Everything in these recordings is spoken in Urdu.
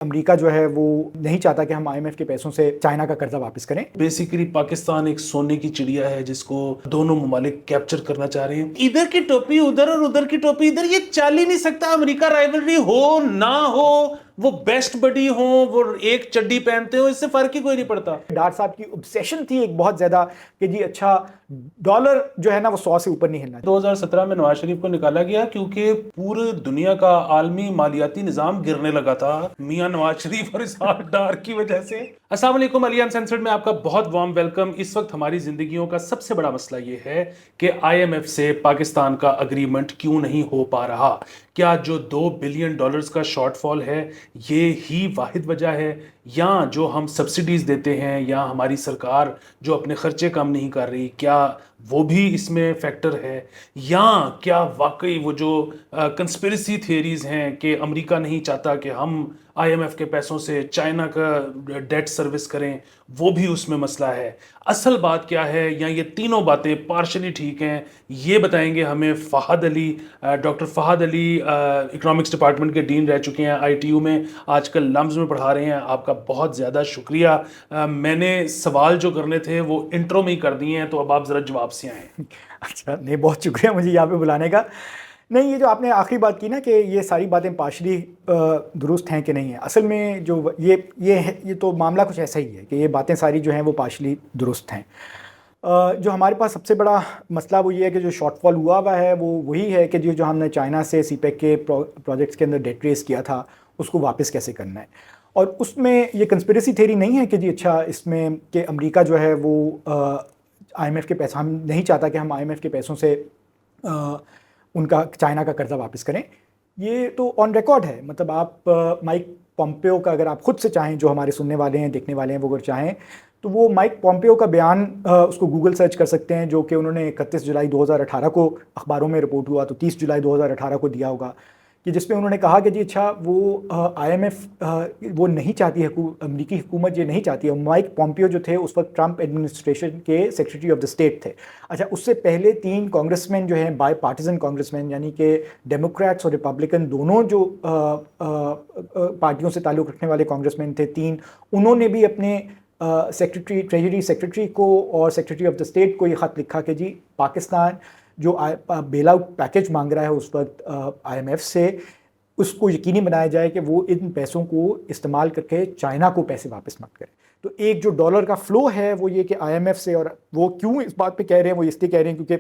امریکہ جو ہے وہ نہیں چاہتا کہ ہم آئی ایم ایف کے پیسوں سے چائنا کا قرضہ واپس کریں. بیسیکلی پاکستان ایک سونے کی چڑیا ہے جس کو دونوں ممالک کیپچر کرنا چاہ رہے ہیں. ادھر کی ٹوپی ادھر اور ادھر کی ٹوپی ادھر, یہ چل ہی نہیں سکتا. امریکہ رائیولری ہو نہ ہو, وہ بیسٹ بڈی ہوں, وہ ایک چڈی پہنتے ہو, اس سے فرق ہی کوئی نہیں پڑتا. ڈار صاحب کی obsession تھی ایک بہت زیادہ کہ جی اچھا ڈالر جو ہے نا وہ 100 سے اوپر نہیں ہلنا. 2017 میں نواز شریف کو نکالا گیا کیونکہ پورے دنیا کا عالمی مالیاتی نظام گرنے لگا تھا میاں نواز شریف اور اسحاق ڈار کی وجہ سے. السلام علیکم, علی انسنسرڈ میں آپ کا بہت وارم ویلکم. اس وقت ہماری زندگیوں کا سب سے بڑا مسئلہ یہ ہے کہ آئی ایم ایف سے پاکستان کا اگریمنٹ کیوں نہیں ہو پا رہا. کیا جو $2 بلین کا شارٹ فال ہے یہ ہی واحد وجہ ہے, یا جو ہم سبسڈیز دیتے ہیں, یا ہماری سرکار جو اپنے خرچے کم نہیں کر رہی, کیا وہ بھی اس میں فیکٹر ہے, یا کیا واقعی وہ جو کنسپیریسی تھیوریز ہیں کہ امریکہ نہیں چاہتا کہ ہم آئی ایم ایف کے پیسوں سے چائنا کا ڈیٹ سروس کریں, وہ بھی اس میں مسئلہ ہے. اصل بات کیا ہے, یا یہ تینوں باتیں پارشلی ٹھیک ہیں, یہ بتائیں گے ہمیں فہد علی. ڈاکٹر فہد علی اکنامکس ڈپارٹمنٹ کے ڈین رہ چکے ہیں آئی ٹی یو میں, آج کل لمز میں پڑھا رہے ہیں. آپ کا بہت زیادہ شکریہ. میں نے سوال جو کرنے تھے وہ انٹرو میں ہی کر دیے ہیں, تو اب آپ ذرا جواب سے آئیں. اچھا نہیں, بہت شکریہ مجھے یہاں پہ بلانے کا. نہیں, یہ جو آپ نے آخری بات کی نا کہ یہ ساری باتیں پارشلی درست ہیں کہ نہیں ہیں, اصل میں جو یہ تو معاملہ کچھ ایسا ہی ہے کہ یہ باتیں ساری جو ہیں وہ پارشلی درست ہیں. جو ہمارے پاس سب سے بڑا مسئلہ وہ یہ ہے کہ جو شارٹ فال ہوا ہے وہ وہی ہے کہ جو ہم نے چائنا سے سی پیک کے پروجیکٹس کے اندر ڈیٹ ریز کیا تھا اس کو واپس کیسے کرنا ہے. اور اس میں یہ کنسپیریسی تھیوری نہیں ہے کہ جی اچھا اس میں کہ امریکہ جو ہے وہ آئی ایم ایف کے پیسہ, ہم نہیں چاہتا کہ ہم آئی ایم ایف کے پیسوں سے ان کا چائنا کا قرضہ واپس کریں. یہ تو آن ریکارڈ ہے. مطلب آپ مائک پومپیو کا اگر آپ خود سے چاہیں, جو ہمارے سننے والے ہیں دیکھنے والے ہیں وہ اگر چاہیں تو وہ مائک پومپیو کا بیان اس کو گوگل سرچ کر سکتے ہیں, جو کہ انہوں نے 31 جولائی 2018 کو اخباروں میں رپورٹ ہوا تو 30 جولائی 2018 کو دیا ہوگا, کہ جس میں انہوں نے کہا کہ جی اچھا وہ آئی ایم ایف وہ نہیں چاہتی, امریکی حکومت یہ نہیں چاہتی ہے. مائک پومپیو جو تھے اس وقت ٹرمپ ایڈمنسٹریشن کے سیکریٹری آف دا اسٹیٹ تھے. اچھا, اس سے پہلے 3 کانگریس مین جو ہیں, بائی پارٹیزن کانگریس مین, یعنی کہ ڈیموکریٹس اور ریپبلکن دونوں جو پارٹیوں سے تعلق رکھنے والے کانگریس مین تھے 3, انہوں نے بھی اپنے سیکریٹری, ٹریجری سیکریٹری کو اور سیکریٹری آف دا اسٹیٹ کو یہ خط لکھا کہ جی پاکستان جو بیل آؤٹ پیکج مانگ رہا ہے اس وقت آئی ایم ایف سے, اس کو یقینی بنایا جائے کہ وہ ان پیسوں کو استعمال کر کے چائنا کو پیسے واپس مت کرے. تو ایک جو ڈالر کا فلو ہے وہ یہ کہ آئی ایم ایف سے, اور وہ کیوں اس بات پہ کہہ رہے ہیں, وہ اس لیے کہہ رہے ہیں کیونکہ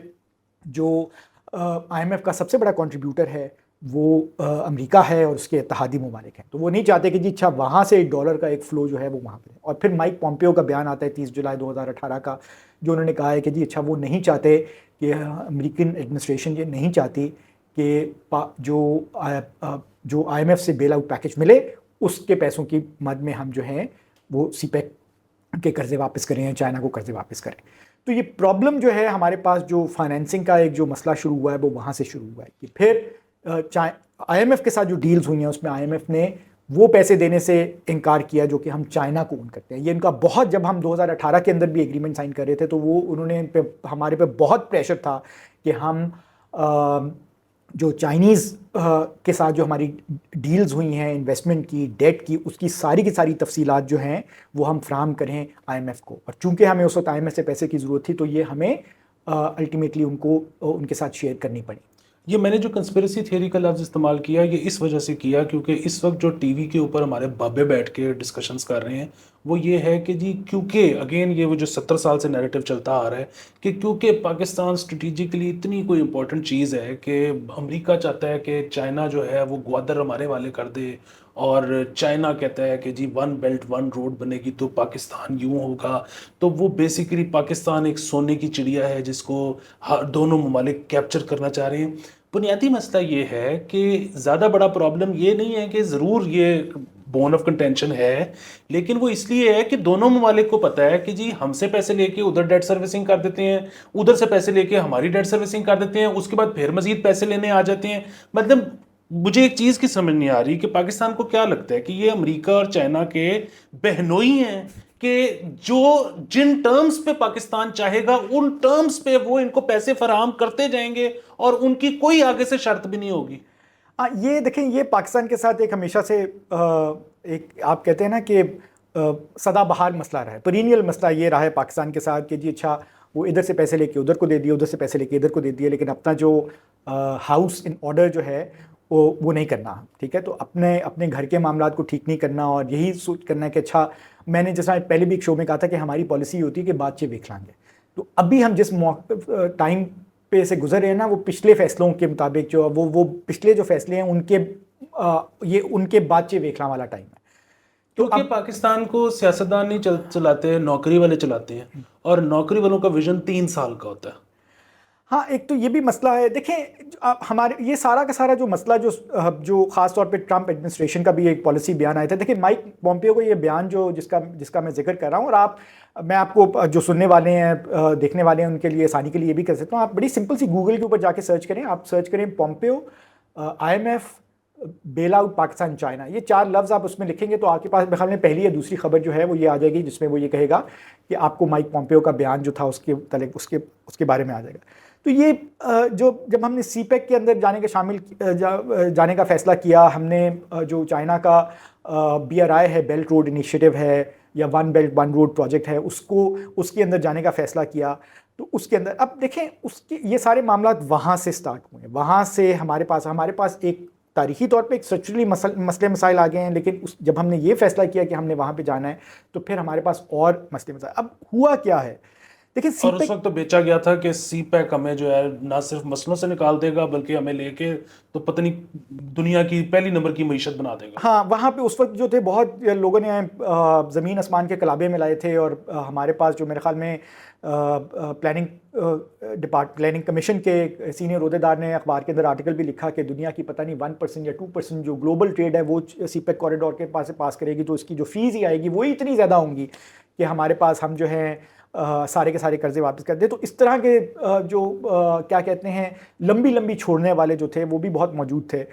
جو آئی ایم ایف کا سب سے بڑا کنٹریبیوٹر ہے وہ امریکہ ہے اور اس کے اتحادی ممالک ہیں, تو وہ نہیں چاہتے کہ جی اچھا وہاں سے ایک ڈالر کا ایک فلو جو ہے وہ وہاں پہ ہے. اور پھر مائک پومپیو کا بیان آتا ہے 30 جولائی 2018 کا, جو انہوں نے کہا ہے کہ جی اچھا وہ نہیں چاہتے کہ امریکن ایڈمنسٹریشن یہ نہیں چاہتی کہ جو آئی ایم ایف سے بیل آؤٹ پیکج ملے اس کے پیسوں کی مد میں ہم جو ہیں وہ سی پیک کے قرضے واپس کریں یا چائنا کو قرضے واپس کریں. تو یہ پرابلم جو ہے ہمارے پاس, جو فائنینسنگ کا ایک جو مسئلہ شروع ہوا ہے وہ وہاں سے شروع ہوا ہے کہ پھر آئی ایم ایف کے ساتھ جو ڈیلز ہوئی ہیں اس میں آئی ایم ایف نے وہ پیسے دینے سے انکار کیا جو کہ ہم چائنا کو کرتے ہیں. یہ ان کا بہت, جب ہم 2018 کے اندر بھی ایگریمنٹ سائن کر رہے تھے تو وہ انہوں نے ہمارے پہ بہت پریشر تھا کہ ہم جو چائنیز کے ساتھ جو ہماری ڈیلز ہوئی ہیں انویسٹمنٹ کی, ڈیٹ کی, اس کی ساری تفصیلات جو ہیں وہ ہم فراہم کریں آئی ایم ایف کو. اور چونکہ ہمیں اس وقت آئی ایم ایف سے پیسے کی ضرورت تھی تو یہ ہمیں الٹیمیٹلی ان کے ساتھ شیئر کرنی پڑی. یہ میں نے جو کنسپیریسی تھیوری کا لفظ استعمال کیا یہ اس وجہ سے کیا کیونکہ اس وقت جو ٹی وی کے اوپر ہمارے بابے بیٹھ کے ڈسکشنز کر رہے ہیں وہ یہ ہے کہ جی کیونکہ اگین یہ وہ جو 70 سال سے نیریٹو چلتا آ رہا ہے کہ کیونکہ پاکستان اسٹریٹجکلی اتنی کوئی امپورٹنٹ چیز ہے کہ امریکہ چاہتا ہے کہ چائنا جو ہے وہ گوادر ہمارے والے کر دے, اور چائنا کہتا ہے کہ جی 1 بیلٹ 1 روڈ بنے گی تو پاکستان یوں ہوگا. تو وہ بیسیکلی پاکستان ایک سونے کی چڑیا ہے جس کو دونوں ممالک کیپچر کرنا چاہ رہے ہیں. بنیادی مسئلہ یہ ہے کہ زیادہ بڑا پرابلم یہ نہیں ہے کہ ضرور یہ بون آف کنٹینشن ہے, لیکن وہ اس لیے ہے کہ دونوں ممالک کو پتہ ہے کہ جی ہم سے پیسے لے کے ادھر ڈیٹ سروسنگ کر دیتے ہیں, ادھر سے پیسے لے کے ہماری ڈیٹ سروسنگ کر دیتے ہیں, اس کے بعد پھر مزید پیسے لینے آ جاتے ہیں. مطلب مجھے ایک چیز کی سمجھ نہیں آ رہی کہ پاکستان کو کیا لگتا ہے کہ یہ امریکہ اور چائنا کے بہنوئی ہیں کہ جو جن ٹرمز پہ پاکستان چاہے گا ان ٹرمز پہ وہ ان کو پیسے فراہم کرتے جائیں گے اور ان کی کوئی آگے سے شرط بھی نہیں ہوگی. یہ دیکھیں یہ پاکستان کے ساتھ ایک ہمیشہ سے ایک آپ کہتے ہیں نا کہ سدا بہار مسئلہ رہا ہے, پرینیل مسئلہ یہ رہا ہے پاکستان کے ساتھ کہ جی اچھا وہ ادھر سے پیسے لے کے ادھر کو دے دیے, ادھر سے پیسے لے کے ادھر کو دے دیے, لیکن اپنا جو ہاؤس ان آرڈر جو ہے وہ نہیں کرنا, ٹھیک ہے. تو اپنے گھر کے معاملات کو ٹھیک نہیں کرنا اور یہی سوچ کرنا ہے کہ اچھا میں نے جیسا پہلے بھی ایک شو میں کہا تھا کہ ہماری پالیسی یہ ہوتی ہے کہ بات چیت دیکھ لیں گے. تو ابھی ہم جس ٹائم پہ سے گزر رہے ہیں نا وہ پچھلے فیصلوں کے مطابق جو وہ پچھلے جو فیصلے ہیں ان کے بات چیت دیکھنا والا ٹائم ہے. کیونکہ پاکستان کو سیاستدان نہیں چلاتے ہیں, نوکری والے چلاتے ہیں, اور نوکری والوں کا ویژن 3 سال کا ہوتا ہے. ہاں ایک تو یہ بھی مسئلہ ہے. دیکھیں ہمارے یہ سارا کا سارا جو مسئلہ جو خاص طور پہ ٹرمپ ایڈمنسٹریشن کا بھی ایک پالیسی بیان آیا تھا. دیکھیں مائک پومپیو کو یہ بیان جس کا میں ذکر کر رہا ہوں, اور میں آپ کو جو سننے والے ہیں دیکھنے والے ہیں ان کے لیے آسانی کے لیے یہ بھی کر سکتا ہوں. آپ بڑی سمپل سی گوگل کے اوپر جا کے سرچ کریں, آپ سرچ کریں پومپیو IMF بیل آؤٹ پاکستان چائنا, یہ 4 لفظ آپ اس میں لکھیں گے تو آپ کے پاس میرے خیال میں پہلی یا دوسری خبر جو ہے وہ یہ آ جائے گی جس میں وہ یہ کہے گا کہ آپ کو مائک پومپیو کا بیان جو تھا اس کے بارے میں آ جائے گا. تو یہ جب ہم نے سی پیک کے اندر جانے کا فیصلہ کیا, ہم نے جو چائنا کا BRI ہے, بیلٹ روڈ انیشیٹو ہے یا one belt one road project ہے, اس کے اندر جانے کا فیصلہ کیا. تو اس کے اندر اب دیکھیں یہ سارے معاملات وہاں سے سٹارٹ ہوئے ہیں. وہاں سے ہمارے پاس ایک تاریخی طور پہ ایک اسٹرکچرلی مسئلے مسائل آ گئے ہیں, لیکن جب ہم نے یہ فیصلہ کیا کہ ہم نے وہاں پہ جانا ہے تو پھر ہمارے پاس اور مسئلے مسائل. اب ہوا کیا ہے دیکھیں, اور اس وقت تو بیچا گیا تھا کہ سی پیک ہمیں جو ہے نہ صرف مسئلوں سے نکال دے گا بلکہ ہمیں لے کے تو پتہ نہیں دنیا کی پہلی نمبر کی معیشت بنا دے گا. ہاں وہاں پہ اس وقت جو تھے بہت لوگوں نے زمین آسمان کے کلابے میں لائے تھے, اور ہمارے پاس جو میرے خیال میں پلاننگ کمیشن کے سینئر عہدیدار نے اخبار کے اندر آرٹیکل بھی لکھا کہ دنیا کی پتہ نہیں 1% یا 2% جو گلوبل ٹریڈ ہے وہ سی پیک کوریڈور کے پاس کرے گی, تو اس کی جو فیس ہی آئے گی وہی اتنی زیادہ ہوں گی کہ ہمارے پاس ہم جو ہیں سارے کے سارے قرضے واپس کر دیں. تو اس طرح کے جو کیا کہتے ہیں لمبی چھوڑنے والے جو تھے وہ بھی بہت موجود تھے.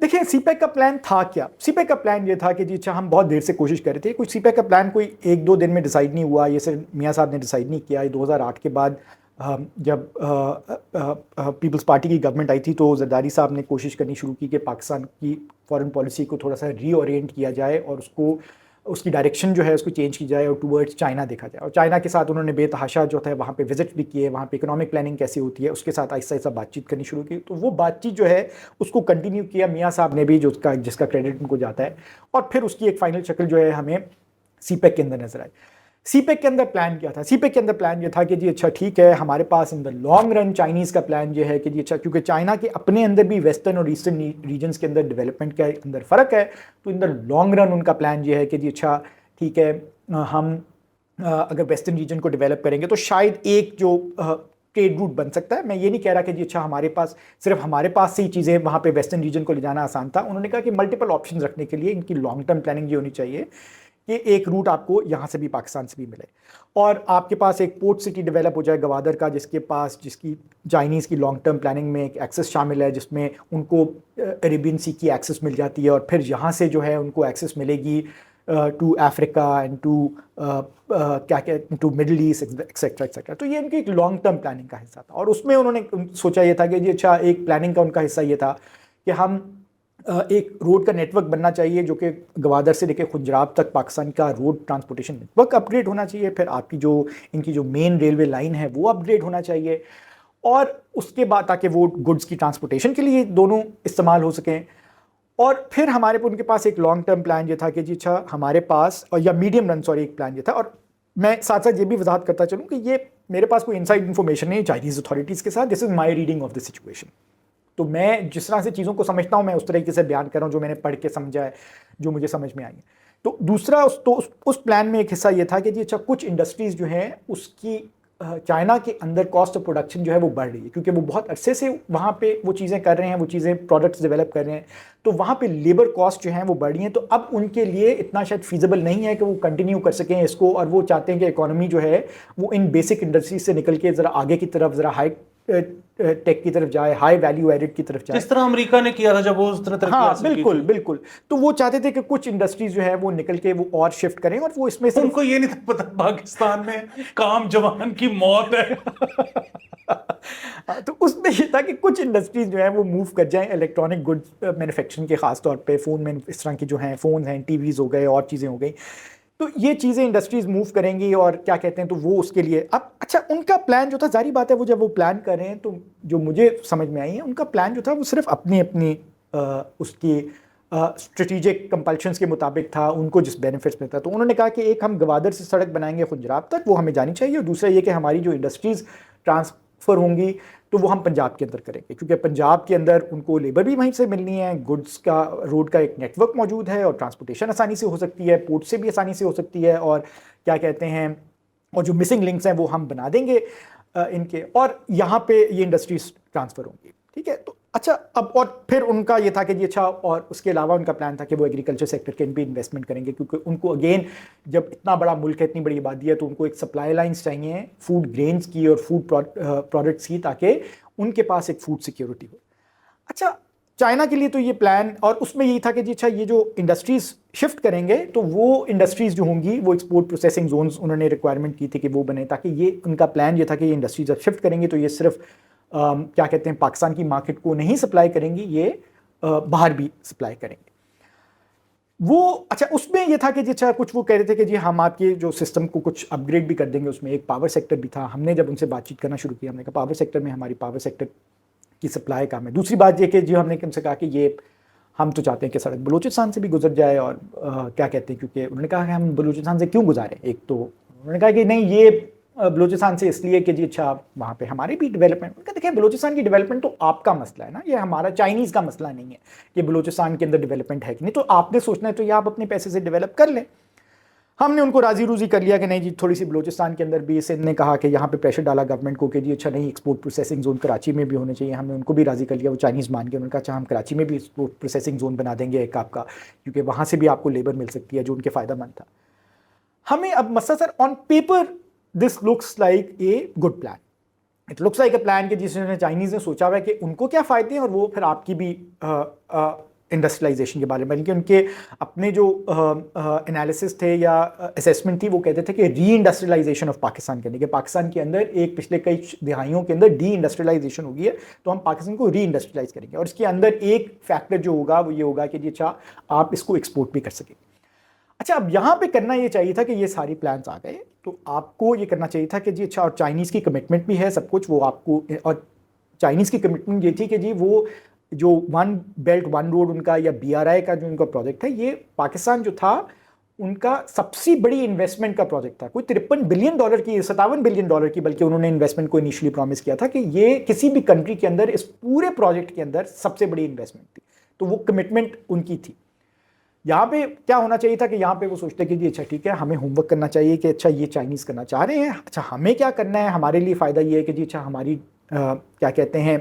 دیکھیں سی پیک کا پلان تھا کیا. سی پیک کا پلان یہ تھا کہ جی اچھا ہم بہت دیر سے کوشش کر رہے تھے, کوئی سی پیک کا پلان کوئی 1-2 دن میں ڈیسائیڈ نہیں ہوا, یہ صرف میاں صاحب نے ڈیسائیڈ نہیں کیا. یہ 2008 کے بعد جب پیپلز پارٹی کی گورنمنٹ آئی تھی تو زرداری صاحب نے کوشش کرنی شروع کی کہ پاکستان کی فارن پالیسی کو تھوڑا سا ری اورینٹ کیا جائے اور اس کی ڈائریکشن جو ہے اس کو چینج کی جائے اور ٹورڈز چائنا دیکھا جائے. اور چائنا کے ساتھ انہوں نے بے تحاشا جو ہے وہاں پہ وزٹ بھی کیے, وہاں پہ اکنامک پلاننگ کیسی ہوتی ہے اس کے ساتھ آہستہ آہستہ بات چیت کرنی شروع کی. تو وہ بات چیت جو ہے اس کو کنٹینیو کیا میاں صاحب نے بھی, جس کا کریڈٹ ان کو جاتا ہے, اور پھر اس کی ایک فائنل شکل جو ہے ہمیں سی پیک کے اندر نظر آئی. سی پیک کے اندر پلان کیا تھا؟ سی پیک کے اندر پلان یہ تھا کہ جی اچھا ٹھیک ہے, ہمارے پاس ان دا لانگ رن چائنیز کا پلان یہ ہے کہ جی اچھا کیونکہ چائنا کے اپنے اندر بھی ویسٹرن اور ایسٹرن ریجنز کے اندر ڈیولپمنٹ کے اندر فرق ہے, تو ان دا لانگ رن ان کا پلان یہ ہے کہ جی اچھا ٹھیک ہے ہم اگر ویسٹرن ریجن کو ڈیولپ کریں گے تو شاید ایک جو ٹریڈ روٹ بن سکتا ہے. میں یہ نہیں کہہ رہا کہ جی اچھا صرف ہمارے پاس سے ہی چیزیں وہاں پہ ویسٹرن ریجن کو لے جانا آسان تھا. انہوں نے کہا کہ ملٹیپل آپشنز رکھنے کے لیے ان کی لانگ ٹرم پلاننگ یہ ہونی چاہیے کہ ایک روٹ آپ کو یہاں سے بھی پاکستان سے بھی ملے, اور آپ کے پاس ایک پورٹ سٹی ڈیولپ ہو جائے گوادر کا, جس کی چائنیز کی لانگ ٹرم پلاننگ میں ایک ایکسس شامل ہے, جس میں ان کو عربین سی کی ایکسس مل جاتی ہے, اور پھر یہاں سے جو ہے ان کو ایکسس ملے گی ٹو افریقہ اینڈ کیا کہتے ہیں to Middle East etcetera etcetera. تو یہ ان کی ایک لانگ ٹرم پلاننگ کا حصہ تھا, اور اس میں انہوں نے سوچا یہ تھا کہ جی اچھا ایک پلاننگ کا ان کا حصہ یہ تھا کہ ہم ایک روڈ کا نیٹ ورک بننا چاہیے جو کہ گوادر سے لے کے خنجراب تک پاکستان کا روڈ ٹرانسپورٹیشن نیٹ ورک اپ گریڈ ہونا چاہیے. پھر آپ کی ان کی جو مین ریلوے لائن ہے وہ اپ گریڈ ہونا چاہیے, اور اس کے بعد تاکہ وہ گڈس کی ٹرانسپورٹیشن کے لیے دونوں استعمال ہو سکیں. اور پھر ان کے پاس ایک لانگ ٹرم پلان یہ تھا کہ جی اچھا ہمارے پاس یا میڈیم رن ایک پلان یہ تھا. اور میں ساتھ ساتھ یہ بھی وضاحت کرتا چلوں کہ یہ میرے پاس کوئی انسائڈ انفارمیشن نہیں چائنیز اتھارٹیز کے ساتھ, دس از مائی ریڈنگ آف دا سچویشن. تو میں جس طرح سے چیزوں کو سمجھتا ہوں میں اس طریقے سے بیان کر رہا ہوں جو میں نے پڑھ کے سمجھا ہے, جو مجھے سمجھ میں آئی ہے. تو دوسرا اس پلان میں ایک حصہ یہ تھا کہ جی اچھا کچھ انڈسٹریز جو ہیں اس کی چائنا کے اندر کاسٹ آف پروڈکشن جو ہے وہ بڑھ رہی ہے, کیونکہ وہ بہت عرصے سے وہاں پہ وہ چیزیں کر رہے ہیں, وہ چیزیں پروڈکٹس ڈیولپ کر رہے ہیں, تو وہاں پہ لیبر کاسٹ جو ہیں وہ بڑھ رہی ہیں. تو اب ان کے لیے اتنا شاید فیزیبل نہیں ہے کہ وہ کنٹینیو کر سکیں اس کو, اور وہ چاہتے ہیں کہ اکانومی جو ہے وہ ان بیسک انڈسٹریز سے نکل کے ذرا آگے کی طرف, ذرا ہائی ٹیک کی طرف جائے, ہائی ویلیو ایڈڈ کی طرف جائے, جس طرح امریکہ نے کیا تھا جب وہ اس طرح ترقی حاصل کی. بالکل بالکل. تو وہ چاہتے تھے کہ کچھ انڈسٹریز جو ہے وہ نکل کے وہ اور شفٹ کریں, اور وہ اس میں ان کو یہ نہیں پتا پاکستان میں کام جوان کی موت ہے. تو اس میں یہ تھا کہ کچھ انڈسٹریز جو ہیں وہ موو کر جائیں الیکٹرانک گڈ مینوفیکچرنگ کے، خاص طور پہ فون میں اس طرح کی جو ہیں فونز ہیں، ٹی ویز ہو گئے اور چیزیں ہو گئی، تو یہ چیزیں انڈسٹریز موو کریں گی اور کیا کہتے ہیں، تو وہ اس کے لیے اب اچھا ان کا پلان جو تھا، ظاہری بات ہے وہ جب وہ پلان کر رہے ہیں تو جو مجھے سمجھ میں آئی ہے ان کا پلان جو تھا وہ صرف اپنی اس کی اسٹریٹجک کمپلشنس کے مطابق تھا، ان کو جس بینیفٹس میں تھا. تو انہوں نے کہا کہ ایک ہم گوادر سے سڑک بنائیں گے خنجراب تک، وہ ہمیں جانی چاہیے، اور دوسرا یہ کہ ہماری جو انڈسٹریز ٹرانسفر ہوں گی تو وہ ہم پنجاب کے اندر کریں گے، کیونکہ پنجاب کے اندر ان کو لیبر بھی وہیں سے ملنی ہے، گڈس کا روڈ کا ایک نیٹ ورک موجود ہے، اور ٹرانسپورٹیشن آسانی سے ہو سکتی ہے، پورٹ سے بھی آسانی سے ہو سکتی ہے، اور کیا کہتے ہیں، اور جو مسنگ لنکس ہیں وہ ہم بنا دیں گے ان کے، اور یہاں پہ یہ انڈسٹریز ٹرانسفر ہوں گی. ٹھیک ہے، تو اچھا اب اور پھر ان کا یہ تھا کہ جی اچھا، اور اس کے علاوہ ان کا پلان تھا کہ وہ ایگریکلچر سیکٹر کے بھی انویسٹمنٹ کریں گے، کیونکہ ان کو اگین جب اتنا بڑا ملک ہے، اتنی بڑی آبادی ہے، تو ان کو ایک سپلائی لائنس چاہیے فوڈ گرینز کی اور فوڈ پروڈکٹس کی، تاکہ ان کے پاس ایک فوڈ سیکیورٹی ہو. اچھا چائنا کے لیے تو یہ پلان، اور اس میں یہی تھا کہ جی اچھا یہ جو انڈسٹریز شفٹ کریں گے تو وہ انڈسٹریز جو ہوں گی وہ ایکسپورٹ پروسیسنگ زونز انہوں نے ریکوائرمنٹ کی تھی کہ وہ بنے، تاکہ یہ ان کا پلان یہ تھا کہ یہ انڈسٹریز جب شفٹ کریں گے تو یہ صرف کیا کہتے ہیں پاکستان کی مارکیٹ کو نہیں سپلائی کریں گی، یہ باہر بھی سپلائی کریں گے. وہ اچھا اس میں یہ تھا کہ جی اچھا کچھ وہ کہہ رہے تھے کہ جی ہم آپ کے جو سسٹم کو کچھ اپ گریڈ بھی کر دیں گے، اس میں ایک پاور سیکٹر بھی تھا. ہم نے جب ان سے بات چیت کرنا شروع کیا، ہم نے کہا پاور سیکٹر میں ہماری پاور سیکٹر کی سپلائی کام ہے. دوسری بات یہ کہ جی ہم نے ان سے کہا کہ یہ ہم تو چاہتے ہیں کہ سڑک بلوچستان سے بھی گزر جائے، اور کیا کہتے ہیں، کیونکہ انہوں نے کہا کہ ہم بلوچستان سے کیوں گزاریں، ایک تو انہوں نے کہا کہ نہیں یہ بلوچستان سے اس لیے کہ جی اچھا وہاں پہ ہماری بھی ڈیولپمنٹ، دیکھیں بلوچستان کی ڈیولپمنٹ تو آپ کا مسئلہ ہے نا، یہ ہمارا چائنیز کا مسئلہ نہیں ہے کہ بلوچستان کے اندر ڈیولپمنٹ ہے کہ نہیں، تو آپ نے سوچنا ہے تو یہ آپ اپنے پیسے سے ڈیولپ کر لیں. ہم نے ان کو راضی روزی کر لیا کہ نہیں جی تھوڑی سی بلوچستان کے اندر بھی، سندھ نے کہا کہ یہاں پہ پریشر ڈالا گورنمنٹ کو کہ جی اچھا نہیں ایکسپورٹ پروسیسنگ زون کراچی میں بھی ہونے چاہیے. ہم نے ان کو بھی راضی کر لیا، وہ چائنیز مان کے انہوں نے کہا اچھا ہم کراچی میں بھی ایکسپورٹ پروسیسنگ زون بنا دیں گے ایک آپ کا، کیونکہ وہاں سے بھی آپ کو لیبر مل سکتی ہے جو ان کے فائدہ مند تھا. ہمیں اب مسئلہ sir on paper this looks like a good plan, it looks like a plan کہ جس نے چائنیز نے سوچا ہوا ہے کہ ان کو کیا فائدے ہیں، اور وہ پھر آپ کی بھی انڈسٹریلائزیشن کے بارے میں، بلکہ ان کے اپنے جو انالیسس تھے یا اسیسمنٹ تھی وہ کہتے تھے کہ ری انڈسٹریلائزیشن آف پاکستان کرنے کے، پاکستان کے اندر ایک پچھلے کئی دہائیوں کے اندر ڈی انڈسٹریلائزیشن ہو گئی ہے، تو ہم پاکستان کو ری انڈسٹریلائز کریں گے، اور اس کے اندر ایک فیکٹر جو ہوگا وہ یہ ہوگا کہ جی اچھا آپ اس کو ایکسپورٹ بھی کر سکیں. اچھا اب یہاں پہ کرنا یہ چاہیے تھا کہ یہ ساری پلانس آ گئے تو آپ کو یہ کرنا چاہیے تھا کہ جی اچھا، اور چائنیز کی کمٹمنٹ بھی ہے سب کچھ، وہ آپ کو، اور چائنیز کی کمٹمنٹ یہ تھی کہ جی وہ جو one belt one road in کا یا BRI کا جو ان کا پروجیکٹ ہے، یہ پاکستان جو تھا ان کا سب سے بڑی انویسٹمنٹ کا پروجیکٹ تھا، کوئی $53 بلین کی، $57 بلین کی، بلکہ انہوں نے انویسٹمنٹ کو انیشلی پرومس کیا تھا کہ یہ کسی بھی کنٹری کے اندر اس پورے پروجیکٹ کے اندر سب سے بڑی انویسٹمنٹ تھی، تو وہ کمٹمنٹ ان کی تھی. یہاں پہ کیا ہونا چاہیے تھا کہ یہاں پہ وہ سوچتے کہ جی اچھا ٹھیک ہے ہمیں ہوم ورک کرنا چاہیے کہ اچھا یہ چائنیز کرنا چاہ رہے ہیں، اچھا ہمیں کیا کرنا ہے، ہمارے لیے فائدہ یہ ہے کہ جی اچھا ہماری کیا کہتے ہیں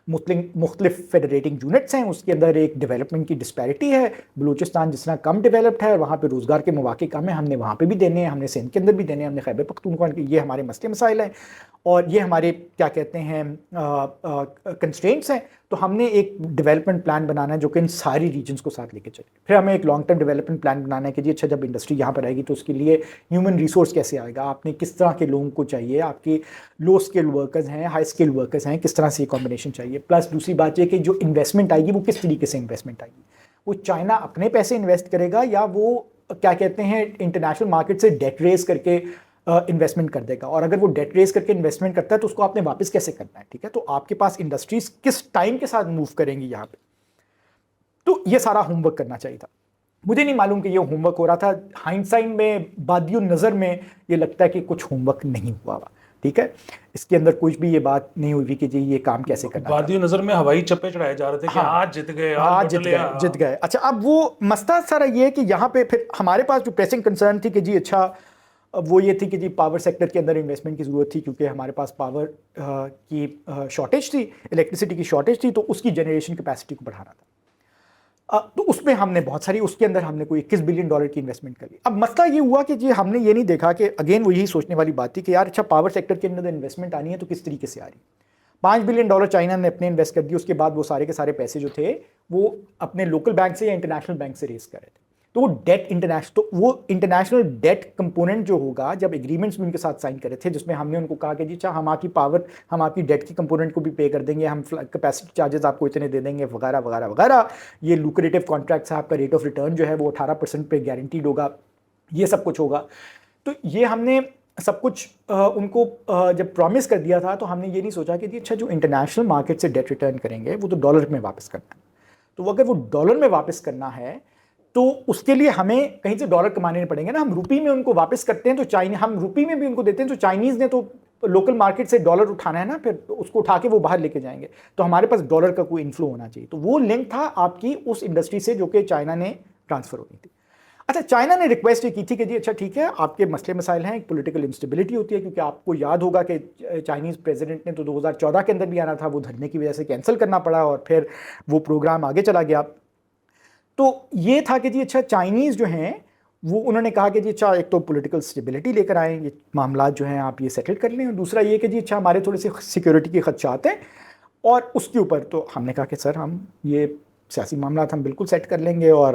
مختلف فیڈریٹنگ یونٹس ہیں، اس کے اندر ایک ڈیولپمنٹ کی ڈسپیرٹی ہے، بلوچستان جس طرح کم ڈیولپڈ ہے اور وہاں پہ روزگار کے مواقع کم ہیں، ہم نے وہاں پہ بھی دینے ہیں، ہم نے سندھ کے اندر بھی دینے ہیں، ہم نے خیبر پختونخوا، یہ ہمارے مسئلے مسائل ہیں اور یہ ہمارے کیا کہتے ہیں کنسٹرینٹس ہیں، تو ہم نے ایک ڈیولپمنٹ پلان بنانا ہے جو کہ ان ساری ریجنس کو ساتھ لے کے چلے. پھر ہمیں ایک لانگ ٹرم ڈیولپمنٹ پلان بنانا ہے کہ جی اچھا جب انڈسٹری یہاں پر آئے گی تو اس کے لیے ہیومن ریسورس کیسے آئے گا، آپ نے کس طرح کے لوگوں کو چاہیے، آپ کے لو اسکل ورکرز ہیں، ہائی اسکل ورکرز ہیں، کس طرح سے یہ کمبینیشن چاہیے. پلس دوسری بات یہ کہ جو انویسٹمنٹ آئے گی وہ کس طریقے سے انویسٹمنٹ آئے گی، وہ چائنا اپنے پیسے انویسٹ کرے گا یا وہ کیا کہتے ہیں انٹرنیشنل مارکیٹ سے ڈیٹ ریز کر کے انویسٹمنٹ کر دے گا، اور اگر وہ ڈیٹ ریز کر کے انویسٹمنٹ کرتا ہے تو اس کو آپ نے واپس کیسے کرنا ہے. ٹھیک ہے، تو آپ کے پاس انڈسٹریز کس ٹائم کے ساتھ موو کریں گی یہاں پہ، تو یہ سارا ہوم ورک کرنا چاہیے تھا. مجھے نہیں معلوم کہ یہ ہوم ورک ہو رہا تھا، ہائنڈسائٹ میں بادی النظر میں یہ لگتا ہے کہ کچھ ہوم ورک نہیں ہوا ہوا. ٹھیک ہے، اس کے اندر کچھ بھی یہ بات نہیں ہوئی کہ جی یہ کام کیسے کرنا، بادی نظر میں ہوائی چپے چڑھائے جا رہے تھے کہ آج جت گئے، آج جت گئے. اچھا اب وہ مسئلہ سارا یہ ہے کہ یہاں پہ پھر ہمارے پاس جو پریسنگ کنسرن تھی کہ جی اچھا وہ یہ تھی کہ جی پاور سیکٹر کے اندر انویسٹمنٹ کی ضرورت تھی، کیونکہ ہمارے پاس پاور کی شارٹیج تھی، الیکٹریسٹی کی شارٹیج تھی، تو اس کی جنریشن کیپیسٹی کو بڑھانا تھا. تو اس میں ہم نے بہت ساری، اس کے اندر ہم نے کوئی $21 بلین کی انویسٹمنٹ کر لی. اب مسئلہ یہ ہوا کہ جی ہم نے یہ نہیں دیکھا کہ اگین وہ یہی سوچنے والی بات تھی کہ یار اچھا پاور سیکٹر کے اندر انویسٹمنٹ آنی ہے تو کس طریقے سے آ رہی. $5 بلین چائنا نے اپنے انویسٹ کر دی، اس کے بعد وہ سارے کے سارے پیسے جو تھے وہ اپنے لوکل بینک سے یا انٹرنیشنل بینک سے ریز کر رہے تھے. تو وہ انٹرنیشنل ڈیٹ کمپوننٹ جو ہوگا، جب ایگریمنٹس بھی ان کے ساتھ سائن کرے تھے جس میں ہم نے ان کو کہا کہ جی اچھا ہم آپ کی ڈیٹ کی کمپوننٹ کو بھی پے کر دیں گے، ہم کیپیسٹی چارجز آپ کو اتنے دے دیں گے وغیرہ وغیرہ وغیرہ، یہ لوکریٹو کانٹریکٹس، آپ کا ریٹ آف ریٹرن جو ہے وہ 18% پہ گارنٹیڈ ہوگا، یہ سب کچھ ہوگا. تو یہ ہم نے سب کچھ ان کو جب پرومس کر دیا تھا تو ہم نے یہ نہیں سوچا کہ جی اچھا جو انٹرنیشنل مارکیٹ سے ڈیٹ ریٹرن کریں گے وہ تو ڈالر میں واپس کرنا ہے. تو اگر وہ ڈالر میں واپس کرنا ہے تو اس کے لیے ہمیں کہیں سے ڈالر کمانے پڑیں گے نا. ہم روپی میں ان کو واپس کرتے ہیں تو ہم روپی میں بھی ان کو دیتے ہیں تو چائنیز نے تو لوکل مارکیٹ سے ڈالر اٹھانا ہے نا، پھر اس کو اٹھا کے وہ باہر لے کے جائیں گے، تو ہمارے پاس ڈالر کا کوئی انفلو ہونا چاہیے. تو وہ لنک تھا آپ کی اس انڈسٹری سے جو کہ چائنا نے ٹرانسفر ہونی تھی. اچھا چائنا نے ریکویسٹ یہ کی تھی کہ جی اچھا ٹھیک ہے آپ کے مسئلے مسائل ہیں، ایک پولیٹیکل انسٹیبلٹی ہوتی ہے، کیونکہ آپ کو یاد ہوگا کہ چائنیز پریزیڈنٹ نے تو 2014 کے اندر بھی آنا تھا، وہ دھرنے کی وجہ سے کینسل کرنا پڑا اور پھر وہ پروگرام آگے چلا گیا. تو یہ تھا کہ جی اچھا چائنیز جو ہیں وہ انہوں نے کہا کہ جی اچھا ایک تو پولیٹیکل سٹیبلٹی لے کر آئیں، یہ معاملات جو ہیں آپ یہ سیٹل کر لیں، اور دوسرا یہ کہ جی اچھا ہمارے تھوڑے سے سیکیورٹی کے خدشات ہیں اور اس کے اوپر. تو ہم نے کہا کہ سر ہم یہ سیاسی معاملات ہم بالکل سیٹ کر لیں گے اور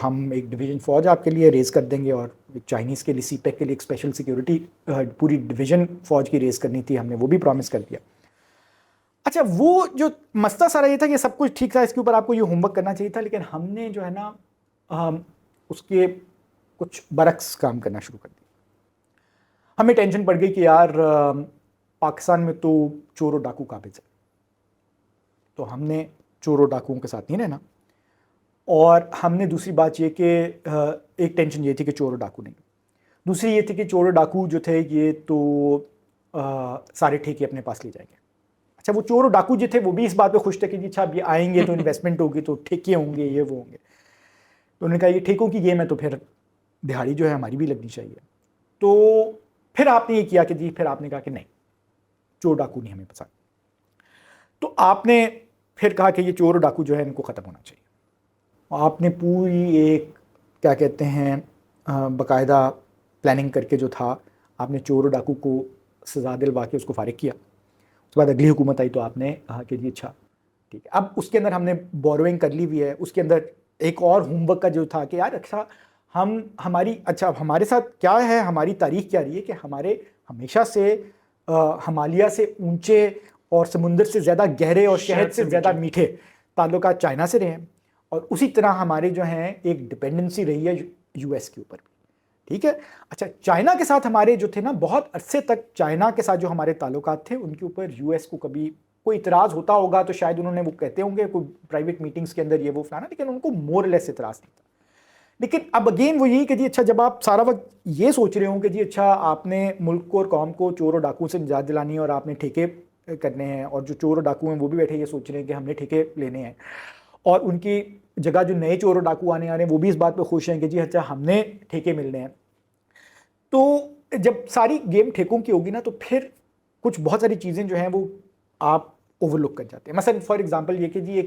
ہم ایک ڈویژن فوج آپ کے لیے ریز کر دیں گے، اور چائنیز کے لیے سی پیک کے لیے ایک اسپیشل سیکیورٹی پوری ڈویژن فوج کی ریز کرنی تھی، ہم نے وہ بھی پرومس کر دیا. اچھا وہ جو مسئلہ سارا یہ تھا کہ سب کچھ ٹھیک تھا، اس کے اوپر آپ کو یہ ہوم ورک کرنا چاہیے تھا، لیکن ہم نے جو ہے نا اس کے کچھ برعکس کام کرنا شروع کر دیا. ہمیں ٹینشن پڑ گئی کہ یار پاکستان میں تو چور و ڈاکو قابض ہے، تو ہم نے چور و ڈاکوؤں کے ساتھ نہیں رہنا. اور ہم نے دوسری بات یہ کہ ایک ٹینشن یہ تھی کہ چور و ڈاکو نہیں، دوسری یہ تھی کہ چور و ڈاکو جو تھے یہ تو سارے ٹھیکے اپنے پاس لے جائیں گے. اچھا وہ چور و ڈاکو جو تھے وہ بھی اس بات پہ خوش تھے کہ جی اچھا اب یہ آئیں گے تو انویسٹمنٹ ہوگی تو ٹھیکے ہوں گے، یہ وہ ہوں گے. تو انہوں نے کہا یہ ٹھیکوں کی گیم ہے تو پھر دہاڑی جو ہے ہماری بھی لگنی چاہیے. تو پھر آپ نے یہ کیا کہ جی پھر آپ نے کہا کہ نہیں چور ڈاکو نہیں ہمیں پسند. تو آپ نے پھر کہا کہ یہ چور و ڈاکو جو ہے ان کو ختم ہونا چاہیے. آپ نے پوری ایک کیا کہتے ہیں باقاعدہ پلاننگ کر کے جو تھا آپ نے چور و ڈاکو کو سزا دلوا کے اس کو فارغ کیا. اس کے بعد اگلی حکومت آئی تو آپ نے کہا کہ جی اچھا ٹھیک ہے. اب اس کے اندر ہم نے بوروئنگ کر لی ہوئی ہے. اس کے اندر ایک اور ہوم ورک کا جو تھا کہ یار اچھا ہمارے ساتھ کیا ہے، ہماری تاریخ کیا رہی ہے کہ ہمارے ہمیشہ سے ہمالیہ سے اونچے اور سمندر سے زیادہ گہرے اور شہد سے زیادہ میٹھے تعلقات چائنا سے رہے ہیں، اور اسی طرح ہمارے جو ہیں ایک ڈپینڈنسی رہی ہے یو ایس کے اوپر بھی. ٹھیک ہے. اچھا چائنا کے ساتھ ہمارے جو تھے نا بہت عرصے تک چائنا کے ساتھ جو ہمارے تعلقات تھے ان کے اوپر یو ایس کو کبھی کوئی اعتراض ہوتا ہوگا تو شاید انہوں نے وہ کہتے ہوں گے کوئی پرائیویٹ میٹنگز کے اندر یہ وہ فلانا، لیکن ان کو مور لیس اعتراض نہیں تھا. لیکن اب اگین وہ یہی کہ جی اچھا جب آپ سارا وقت یہ سوچ رہے ہوں کہ جی اچھا آپ نے ملک کو اور قوم کو چور و ڈاکو سے نجات دلانی ہے اور آپ نے ٹھیکے کرنے ہیں، اور جو چور و ڈاکو ہیں وہ بھی بیٹھے یہ سوچ رہے ہیں کہ ہم نے ٹھیکے لینے ہیں، اور ان کی جگہ جو نئے چور و ڈاکو آنے آ رہے ہیں وہ بھی اس بات پہ خوش ہیں کہ جی اچھا ہم نے ٹھیکے ملنے ہیں. تو جب ساری گیم ٹھیکوں کی ہوگی نا تو پھر کچھ بہت ساری چیزیں جو ہیں وہ آپ اوور لک کر جاتے ہیں. مثلا فار ایگزامپل یہ کہ جی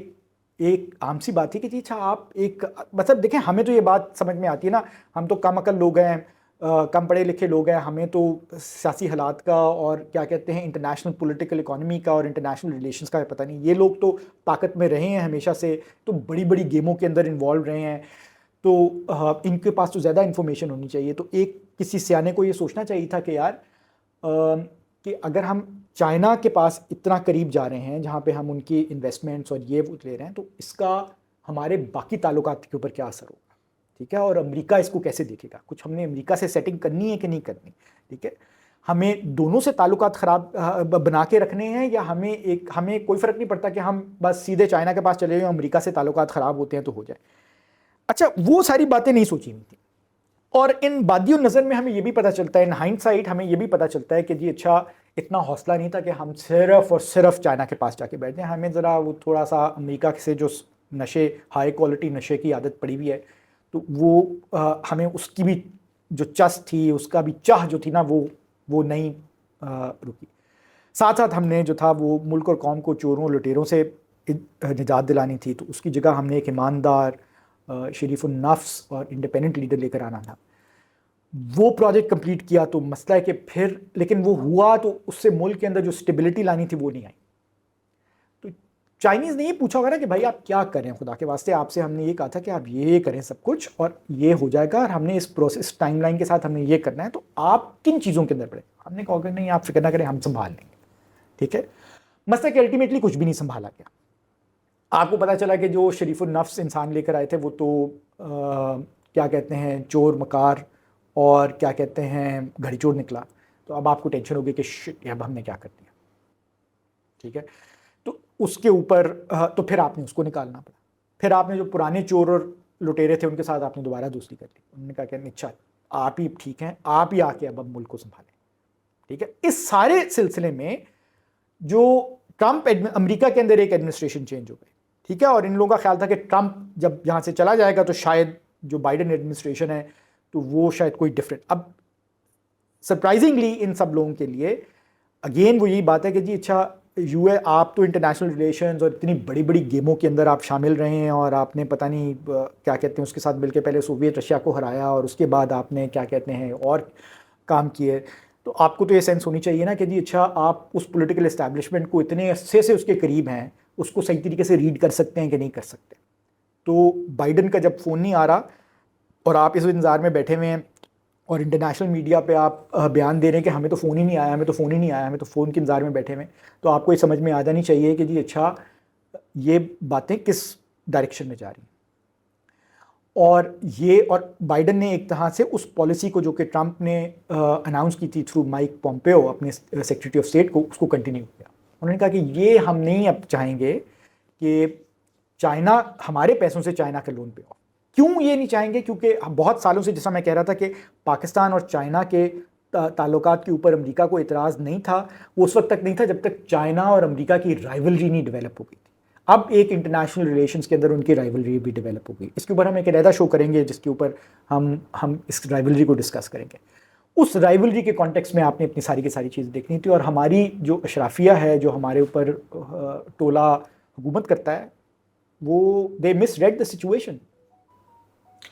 ایک عام سی بات ہے کہ جی اچھا آپ ایک مطلب دیکھیں ہمیں تو یہ بات سمجھ میں آتی ہے نا، ہم تو کم عقل لوگ ہیں، کم پڑھے لکھے لوگ ہیں، ہمیں تو سیاسی حالات کا اور کیا کہتے ہیں انٹرنیشنل پولیٹیکل اکانومی کا اور انٹرنیشنل ریلیشنز کا پتہ نہیں. یہ لوگ تو طاقت میں رہے ہیں ہمیشہ سے، تو بڑی بڑی گیموں کے اندر انوالو رہے ہیں، تو ان کے پاس تو زیادہ انفارمیشن ہونی چاہیے. تو ایک کسی سیانے کو یہ سوچنا چاہیے تھا کہ یار کہ اگر ہم چائنا کے پاس اتنا قریب جا رہے ہیں جہاں پہ ہم ان کی انویسٹمنٹس اور یہ وہ لے رہے ہیں تو اس کا ہمارے باقی تعلقات کے اوپر کیا اثر ہوگا. ٹھیک ہے. اور امریکہ اس کو کیسے دیکھے گا، کچھ ہم نے امریکہ سے سیٹنگ کرنی ہے کہ نہیں کرنی. ٹھیک ہے. ہمیں دونوں سے تعلقات خراب بنا کے رکھنے ہیں یا ہمیں کوئی فرق نہیں پڑتا کہ ہم بس سیدھے چائنا کے پاس چلے جائیں، امریکہ سے تعلقات خراب ہوتے ہیں تو ہو جائے. اچھا وہ ساری باتیں نہیں سوچی ہوئی تھیں. اور ان بادی النظر میں ہمیں یہ بھی پتہ چلتا ہے، ان ہائنڈ سائٹ ہمیں یہ بھی پتہ چلتا ہے کہ جی اچھا اتنا حوصلہ نہیں تھا کہ ہم صرف اور صرف چائنا کے پاس جا کے بیٹھ جائیں. ہمیں ذرا وہ تھوڑا سا امریکہ سے جو نشے ہائی کوالٹی نشے کی عادت پڑی ہوئی ہے تو وہ ہمیں اس کی بھی جو چس تھی، اس کا بھی چاہ جو تھی نا وہ نہیں رکی. ساتھ ساتھ ہم نے جو تھا وہ ملک اور قوم کو چوروں لٹیروں سے نجات دلانی تھی، تو اس کی جگہ ہم نے ایک ایماندار شریف النفس اور انڈیپینڈنٹ لیڈر لے کر آنا تھا. وہ پروجیکٹ کمپلیٹ کیا تو مسئلہ ہے کہ پھر لیکن وہ ہوا تو اس سے ملک کے اندر جو سٹیبلٹی لانی تھی وہ نہیں آئی. تو چائنیز نے یہ پوچھا ہوگا نا کہ بھائی آپ کیا کریں خدا کے واسطے, آپ سے ہم نے یہ کہا تھا کہ آپ یہ کریں سب کچھ اور یہ ہو جائے گا, اور ہم نے اس پروسیس ٹائم لائن کے ساتھ ہم نے یہ کرنا ہے, تو آپ کن چیزوں کے اندر پڑے. ہم نے کہا کہ نہیں آپ فکر نہ کریں, ہم سنبھال لیں گے. ٹھیک ہے, مسئلہ کہ الٹیمیٹلی کچھ بھی نہیں سنبھالا گیا. آپ کو پتا چلا کہ جو شریف النفس انسان لے کر آئے تھے وہ تو کیا کہتے ہیں چور مکار اور کیا کہتے ہیں گھڑی چور نکلا. تو اب آپ کو ٹینشن ہوگی کہ شٹ اب ہم نے کیا کر دیا. ٹھیک ہے, تو اس کے اوپر تو پھر آپ نے اس کو نکالنا پڑا. پھر آپ نے جو پرانے چور اور لٹیرے تھے ان کے ساتھ آپ نے دوبارہ دوستی کر لی. انہوں نے کہا کہ اچھا آپ ہی ٹھیک ہیں, آپ ہی آ کے اب ملک کو سنبھالیں. ٹھیک ہے, اس سارے سلسلے میں جو ٹرمپ امریکہ کے اندر ایک ایڈمنسٹریشن چینج ہو گئی. ٹھیک ہے, اور ان لوگوں کا خیال تھا کہ ٹرمپ جب یہاں سے چلا جائے گا تو شاید جو بائیڈن ایڈمنسٹریشن ہے تو وہ شاید کوئی ڈفرینٹ. اب سرپرائزنگلی ان سب لوگوں کے لیے اگین وہ یہی بات ہے کہ جی اچھا آپ تو انٹرنیشنل ریلیشنز اور اتنی بڑی بڑی گیموں کے اندر آپ شامل رہے ہیں, اور آپ نے پتہ نہیں کیا کہتے ہیں اس کے ساتھ مل کے پہلے سوویت رشیا کو ہرایا اور اس کے بعد آپ نے کیا کہتے ہیں اور کام کیے. تو آپ کو تو یہ سینس ہونی چاہیے نا کہ جی اچھا آپ اس پولیٹیکل اسٹیبلشمنٹ کو اتنے عرصے سے اس کے قریب ہیں, اس کو صحیح طریقے سے ریڈ کر سکتے ہیں کہ نہیں کر سکتے. تو بائیڈن کا جب فون نہیں آ رہا اور آپ اس انتظار میں بیٹھے ہوئے ہیں اور انٹرنیشنل میڈیا پہ آپ بیان دے رہے ہیں کہ ہمیں تو فون ہی نہیں آیا, ہمیں تو فون ہی نہیں آیا, ہمیں تو فون کے انتظار میں بیٹھے ہوئے ہیں, تو آپ کو یہ سمجھ میں آ جانی چاہیے کہ جی اچھا یہ باتیں کس ڈائریکشن میں جا رہی ہیں. اور بائیڈن نے ایک طرح سے اس پالیسی کو جو کہ ٹرمپ نے اناؤنس کی تھی تھرو مائک پومپیو اپنے سیکریٹری آف اسٹیٹ کو, اس کو کنٹینیو کیا. انہوں نے کہا کہ یہ ہم نہیں اب چاہیں گے کہ چائنا ہمارے پیسوں سے چائنا کا لون پے ہو. کیوں یہ نہیں چاہیں گے؟ کیونکہ بہت سالوں سے جیسا میں کہہ رہا تھا کہ پاکستان اور چائنا کے تعلقات کے اوپر امریکہ کو اعتراض نہیں تھا, وہ اس وقت تک نہیں تھا جب تک چائنا اور امریکہ کی رائیولری نہیں ڈیولپ ہو گئی تھی. اب ایک انٹرنیشنل ریلیشنز کے اندر ان کی رائیولری بھی ڈیولپ ہو گئی. اس کے اوپر ہم ایک علیحدہ شو کریں گے جس کے اوپر ہم اس رائیولری کو ڈسکس کریں گے. اس رائیولری کے کانٹیکس میں آپ نے اپنی ساری کی ساری چیزیں دیکھنی تھی, اور ہماری جو اشرافیہ ہے جو ہمارے اوپر ٹولہ حکومت کرتا ہے وہ دے مس ریڈ دا سچویشن.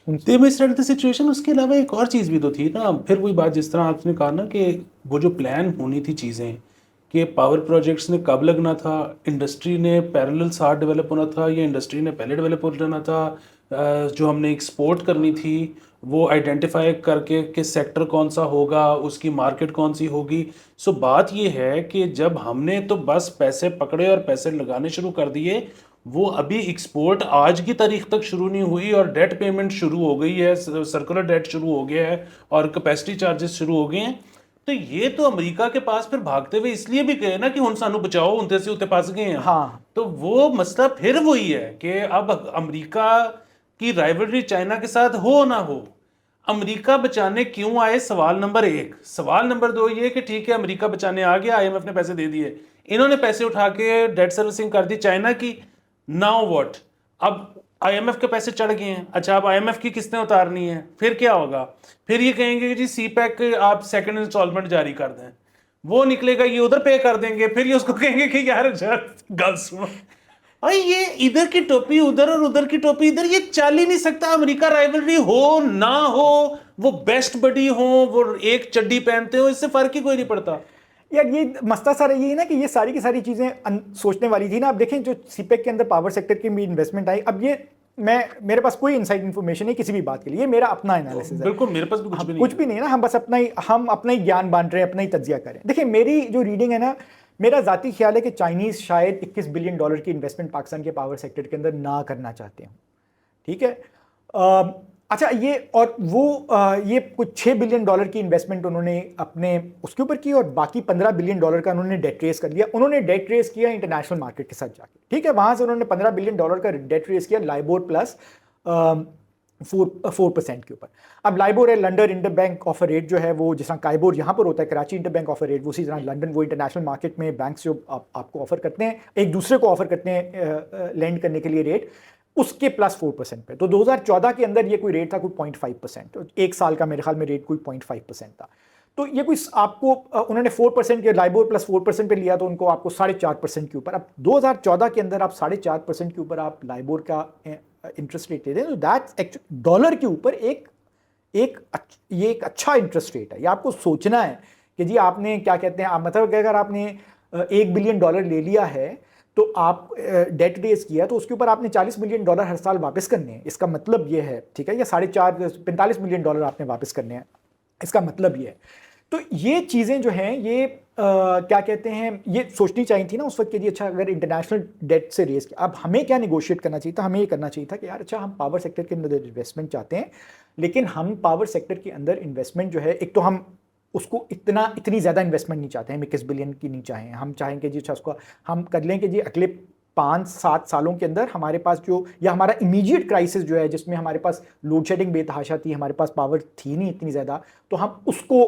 اس کے علاوہ ایک اور چیز بھی تو تھی نا. پھر وہی بات جس طرح آپ نے کہا نا کہ وہ جو پلان ہونی تھی چیزیں کہ پاور پروجیکٹس نے کب لگنا تھا, انڈسٹری نے پیرلل ساتھ ڈیولپ ہونا تھا یا انڈسٹری نے پہلے ڈیولپ ہو جانا تھا, جو ہم نے ایکسپورٹ کرنی تھی وہ آئیڈینٹیفائی کر کے کہ سیکٹر کون سا ہوگا, اس کی مارکیٹ کون سی ہوگی. سو بات یہ ہے کہ جب ہم نے تو بس پیسے پکڑے اور پیسے لگانے شروع کر دیے, وہ ابھی ایکسپورٹ آج کی تاریخ تک شروع نہیں ہوئی اور ڈیٹ پیمنٹ شروع ہو گئی ہے, سرکولر ڈیٹ شروع ہو گیا ہے اور کیپیسٹی چارجز شروع ہو گئے ہیں. تو یہ تو امریکہ کے پاس پھر بھاگتے ہوئے اس لیے بھی گئے نا کہ ہن سانو بچاؤ, ہن سے اتنے پاس گئے ہیں. ہاں, تو وہ مسئلہ پھر وہی ہے کہ اب امریکہ کی رائیولری چائنا کے ساتھ ہو نہ ہو, امریکہ بچانے کیوں آئے, سوال نمبر 1. سوال نمبر 2 یہ کہ ٹھیک ہے امریکہ بچانے آ گیا, آئی ایم ایف نے پیسے دے دیے, انہوں نے پیسے اٹھا کے ڈیٹ سروسنگ کر دی چائنا کی. ناؤ واٹ, اب آئی ایم ایف کے پیسے چڑھ گئے ہیں, اچھا اب آئی ایم ایف کی قسطیں اتارنی ہیں, پھر کیا ہوگا؟ پھر یہ کہیں گے کہ جی سی پیک آپ سیکنڈ انسٹالمنٹ جاری کر دیں, وہ نکلے گا یہ ادھر پے کر دیں گے, پھر یہ اس کو کہیں گے کہ یار گل سنو, اور یہ ادھر کی ٹوپی ادھر اور ادھر کی ٹوپی ادھر, یہ چل ہی نہیں سکتا. امریکہ رائیولری ہو نہ ہو, وہ بیسٹ بڈی ہوں, وہ ایک چڈی پہنتے ہو, اس سے فرق ہی کوئی نہیں پڑتا. یار یہ مسئلہ سارا یہ ہے نا کہ یہ ساری کی ساری چیزیں سوچنے والی تھی نا. اب دیکھیں جو سی پیک کے اندر پاور سیکٹر کی بھی انویسٹمنٹ آئی, اب یہ میرے پاس کوئی انسائڈ انفارمیشن نہیں کسی بھی بات کے لیے, میرا اپنا انالیسس ہے. بالکل میرے پاس بھی کچھ بھی نہیں ہے نا, ہم بس اپنا ہی گیان بانٹ رہے ہیں, اپنا ہی تجزیہ کر رہے ہیں. دیکھیں میری جو ریڈنگ ہے نا, میرا ذاتی خیال ہے کہ چائنیز شاید $21 بلین کی انویسٹمنٹ پاکستان کے پاور سیکٹر کے اندر نہ کرنا چاہتے ہیں. ٹھیک ہے, اچھا یہ اور وہ یہ کچھ $6 بلین کی انویسٹمنٹ انہوں نے اپنے اس کے اوپر کی, اور باقی $15 بلین کا انہوں نے ڈیٹ ریز کر لیا. انہوں نے ڈیٹ ریز کیا انٹرنیشنل مارکیٹ کے ساتھ جا کے. ٹھیک ہے, وہاں سے انہوں نے $15 بلین کا ڈیٹ ریز کیا لائبور پلس 4% کے اوپر. اب لائبور ہے London inter bank offer rate جو ہے وہ جس طرح کائبور یہاں پر ہوتا ہے Karachi inter bank offer rate, اسی طرح لنڈن وہ انٹرنیشنل مارکیٹ میں بینکس جو آپ کو آفر کرتے ہیں, ایک دوسرے کو آفر کرتے ہیں لینڈ کرنے کے لیے ریٹ, اس کے پلس 4% پہ. تو 2014 کے اندر یہ کوئی ریٹ تھا کوئی 0.5%, ایک سال کا میرے خیال میں ریٹ کوئی 0.5% تھا. تو یہ کوئی آپ کو انہوں نے 4% کے لائبور پلس 4% پہ لیا, تو ان کو آپ کو 4.5% کے اوپر. اب 2014 کے اندر آپ 4.5% کے اوپر آپ لائبور کا انٹرسٹ ریٹ لیتے ہیں, تو دیٹ ڈالر کے اوپر یہ ایک اچھا انٹرسٹ ریٹ ہے. یہ آپ کو سوچنا ہے کہ جی آپ نے کیا کہتے ہیں, مطلب کہ اگر آپ نے $1 بلین لے لیا ہے تو آپ ڈیٹ ریز کیا تو اس کے اوپر آپ نے $40 ملین ہر سال واپس کرنے ہیں. اس کا مطلب یہ ہے, ٹھیک ہے, یا $45 ملین آپ نے واپس کرنے ہیں. اس کا مطلب یہ ہے. تو یہ چیزیں جو ہیں یہ کیا کہتے ہیں, یہ سوچنی چاہیے تھی نا اس وقت کہ جی اچھا اگر انٹرنیشنل ڈیٹ سے ریز کیا, اب ہمیں کیا نیگوشیٹ کرنا چاہیے تھا, ہمیں یہ کرنا چاہیے تھا کہ یار اچھا ہم پاور سیکٹر کے اندر انویسٹمنٹ چاہتے ہیں, لیکن ہم پاور سیکٹر کے اندر انویسٹمنٹ جو ہے, ایک تو ہم اس کو اتنی زیادہ انویسٹمنٹ نہیں چاہتے ہیں, 21 بلین کی نہیں چاہیں, ہم چاہیں کہ جی اچھا اس کو ہم کر لیں کہ جی اگلے 5-7 سالوں کے اندر ہمارے پاس جو, یا ہمارا امیجیٹ کرائسس جو ہے جس میں ہمارے پاس لوڈ شیڈنگ بے تحاشا تھی, ہمارے پاس پاور تھی نہیں اتنی زیادہ, تو ہم اس کو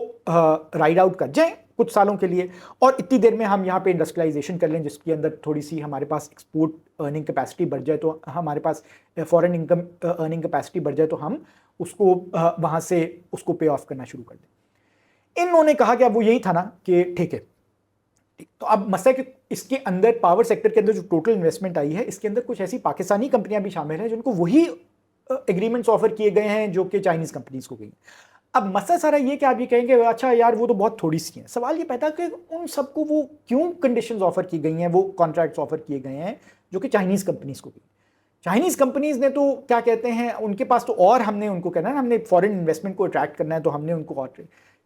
رائڈ آؤٹ کر جائیں کچھ سالوں کے لیے, اور اتنی دیر میں ہم یہاں پہ انڈسٹریلائزیشن کر لیں جس کے اندر تھوڑی سی ہمارے پاس ایکسپورٹ ارننگ کیپیسٹی بڑھ جائے, تو ہمارے پاس فورن انکم ارننگ کیپیسٹی بڑھ جائے, تو ہم اس کو وہاں سے اس کو پے آف کرنا شروع کر دیں. انہوں نے کہا کہ اب وہ یہی تھا نا کہ ٹھیک ہے. تو اب مسئلہ کہ اس کے اندر پاور سیکٹر کے اندر جو ٹوٹل انویسٹمنٹ آئی ہے, اس کے اندر کچھ ایسی پاکستانی کمپنیاں بھی شامل ہیں جن کو وہی ایگریمنٹس آفر کیے گئے ہیں جو کہ چائنیز کمپنیز کو گئی ہیں. اب مسئلہ سارا یہ کہ آپ یہ کہیں گے اچھا یار وہ تو بہت تھوڑی سی ہیں. سوال یہ پیدا کہ ان سب کو وہ کیوں کنڈیشنز آفر کی گئی ہیں, وہ کانٹریکٹس آفر کیے گئے ہیں جو کہ چائنیز کمپنیز کو گئی. چائنیز کمپنیز نے تو کیا کہتے ہیں ان کے پاس تو, اور ہم نے ان کو کہنا ہے ہم نے فورن انویسٹمنٹ کو اٹریکٹ کرنا ہے, تو ہم نے ان کو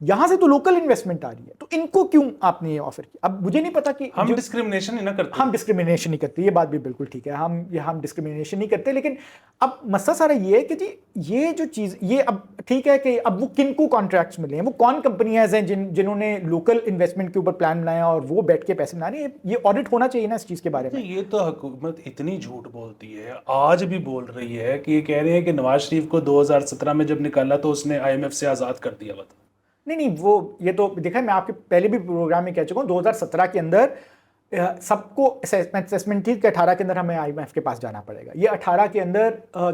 یہاں سے تو لوکل انویسٹمنٹ آ رہی ہے, تو ان کو کیوں آپ نے یہ آفر کیا. اب مجھے نہیں پتا کہ ہم ڈسکریمنیشن نہ کرتے, ہم ڈسکریمنیشن نہیں کرتے, یہ بات بھی بالکل ٹھیک ہے, ہم ڈسکریمنیشن نہیں کرتے, لیکن اب مسئلہ سارا یہ ہے کہ جی یہ جو چیز یہ اب ٹھیک ہے کہ اب وہ کن کو کانٹریکٹس ملے ہیں, وہ کون کمپنیاں ہیں جنہوں نے لوکل انویسٹمنٹ کے اوپر پلان بنایا اور وہ بیٹھ کے پیسے بنا رہے ہیں. یہ آڈٹ ہونا چاہیے نا اس چیز کے بارے میں. یہ تو حکومت اتنی جھوٹ بولتی ہے, آج بھی بول رہی ہے کہ یہ کہہ رہے ہیں کہ نواز شریف کو 2017 میں جب نکالا تو اس نے IMF سے آزاد کر دیا. بتا نہیں وہ یہ تو دیکھا, میں آپ کے پہلے بھی پروگرام میں کہہ چکا ہوں 2017 کے اندر سب کو اسیسمنٹ تھی کہ 18 کے اندر ہمیں IMF کے پاس جانا پڑے گا. یہ 18 کے اندر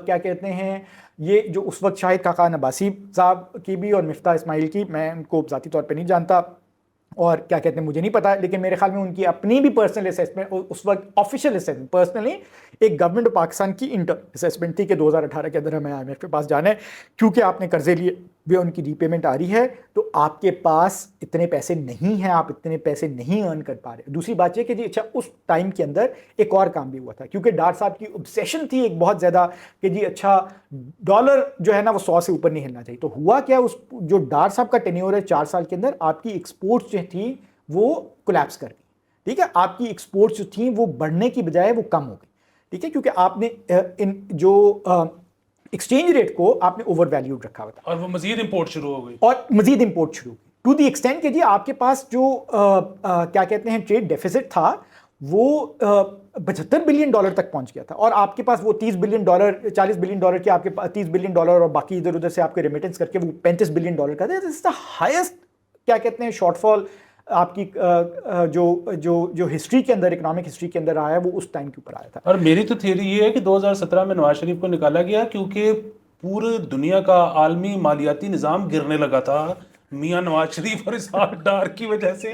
کیا کہتے ہیں, یہ جو اس وقت شاہد خاقان عباسی صاحب کی بھی اور مفتاح اسماعیل کی, میں ان کو ذاتی طور پہ نہیں جانتا اور کیا کہتے ہیں مجھے نہیں پتا, لیکن میرے خیال میں ان کی اپنی بھی پرسنل اسیسمنٹ اس وقت آفیشیل اسیسمنٹ, پرسنلی ایک گورنمنٹ آف پاکستان کی انٹر اسیسمنٹ تھی کہ 2018 کے اندر ہمیں IMF کے پاس جانا ہے, کیونکہ آپ نے قرضے لیے وہ ان کی ری پیمنٹ آ رہی ہے, تو آپ کے پاس اتنے پیسے نہیں ہیں, آپ اتنے پیسے نہیں ارن کر پا رہے. دوسری بات یہ کہ جی اچھا اس ٹائم کے اندر ایک اور کام بھی ہوا تھا, کیونکہ ڈار صاحب کی obsession تھی ایک بہت زیادہ کہ جی اچھا ڈالر جو ہے نا وہ 100 سے اوپر نہیں ہلنا چاہیے. تو ہوا کیا, اس جو ڈار صاحب کا ٹینیور ہے 4 سال کے اندر, آپ کی ایکسپورٹس جو تھیں وہ کولیپس کر گئی. ٹھیک ہے, آپ کی ایکسپورٹس جو تھیں وہ بڑھنے کی بجائے وہ کم ہو گئی. ٹھیک ہے, کیونکہ آپ نے ان جو ایکسچینج ریٹ کو آپ نے اوور ویلیوڈ رکھا ہوا تھا, اور وہ مزید امپورٹ شروع ہو گئی, اور مزید امپورٹ شروع ہوئی ٹو دی ایکسٹینٹ کہ جی آپ کے پاس جو کیا کہتے ہیں ٹریڈ ڈیفیسٹ تھا وہ $75 بلین تک پہنچ گیا تھا, اور آپ کے پاس وہ $30 بلین $40 بلین کے آپ کے پاس $30 بلین اور باقی ادھر ادھر سے آپ کے ریمیٹنس کر کے وہ $35 بلین کا تھا. دس از دا ہائیسٹ کیا کہتے ہیں شارٹ فال آپ کی جو ہسٹری کے اندر, اکنامک ہسٹری کے اندر آیا ہے, وہ اس ٹائم کے اوپر آیا تھا. اور میری تو تھیوری یہ ہے کہ 2017 میں نواز شریف کو نکالا گیا کیونکہ پورے دنیا کا عالمی مالیاتی نظام گرنے لگا تھا میاں نواز شریف اور اسحاق ڈار کی وجہ سے,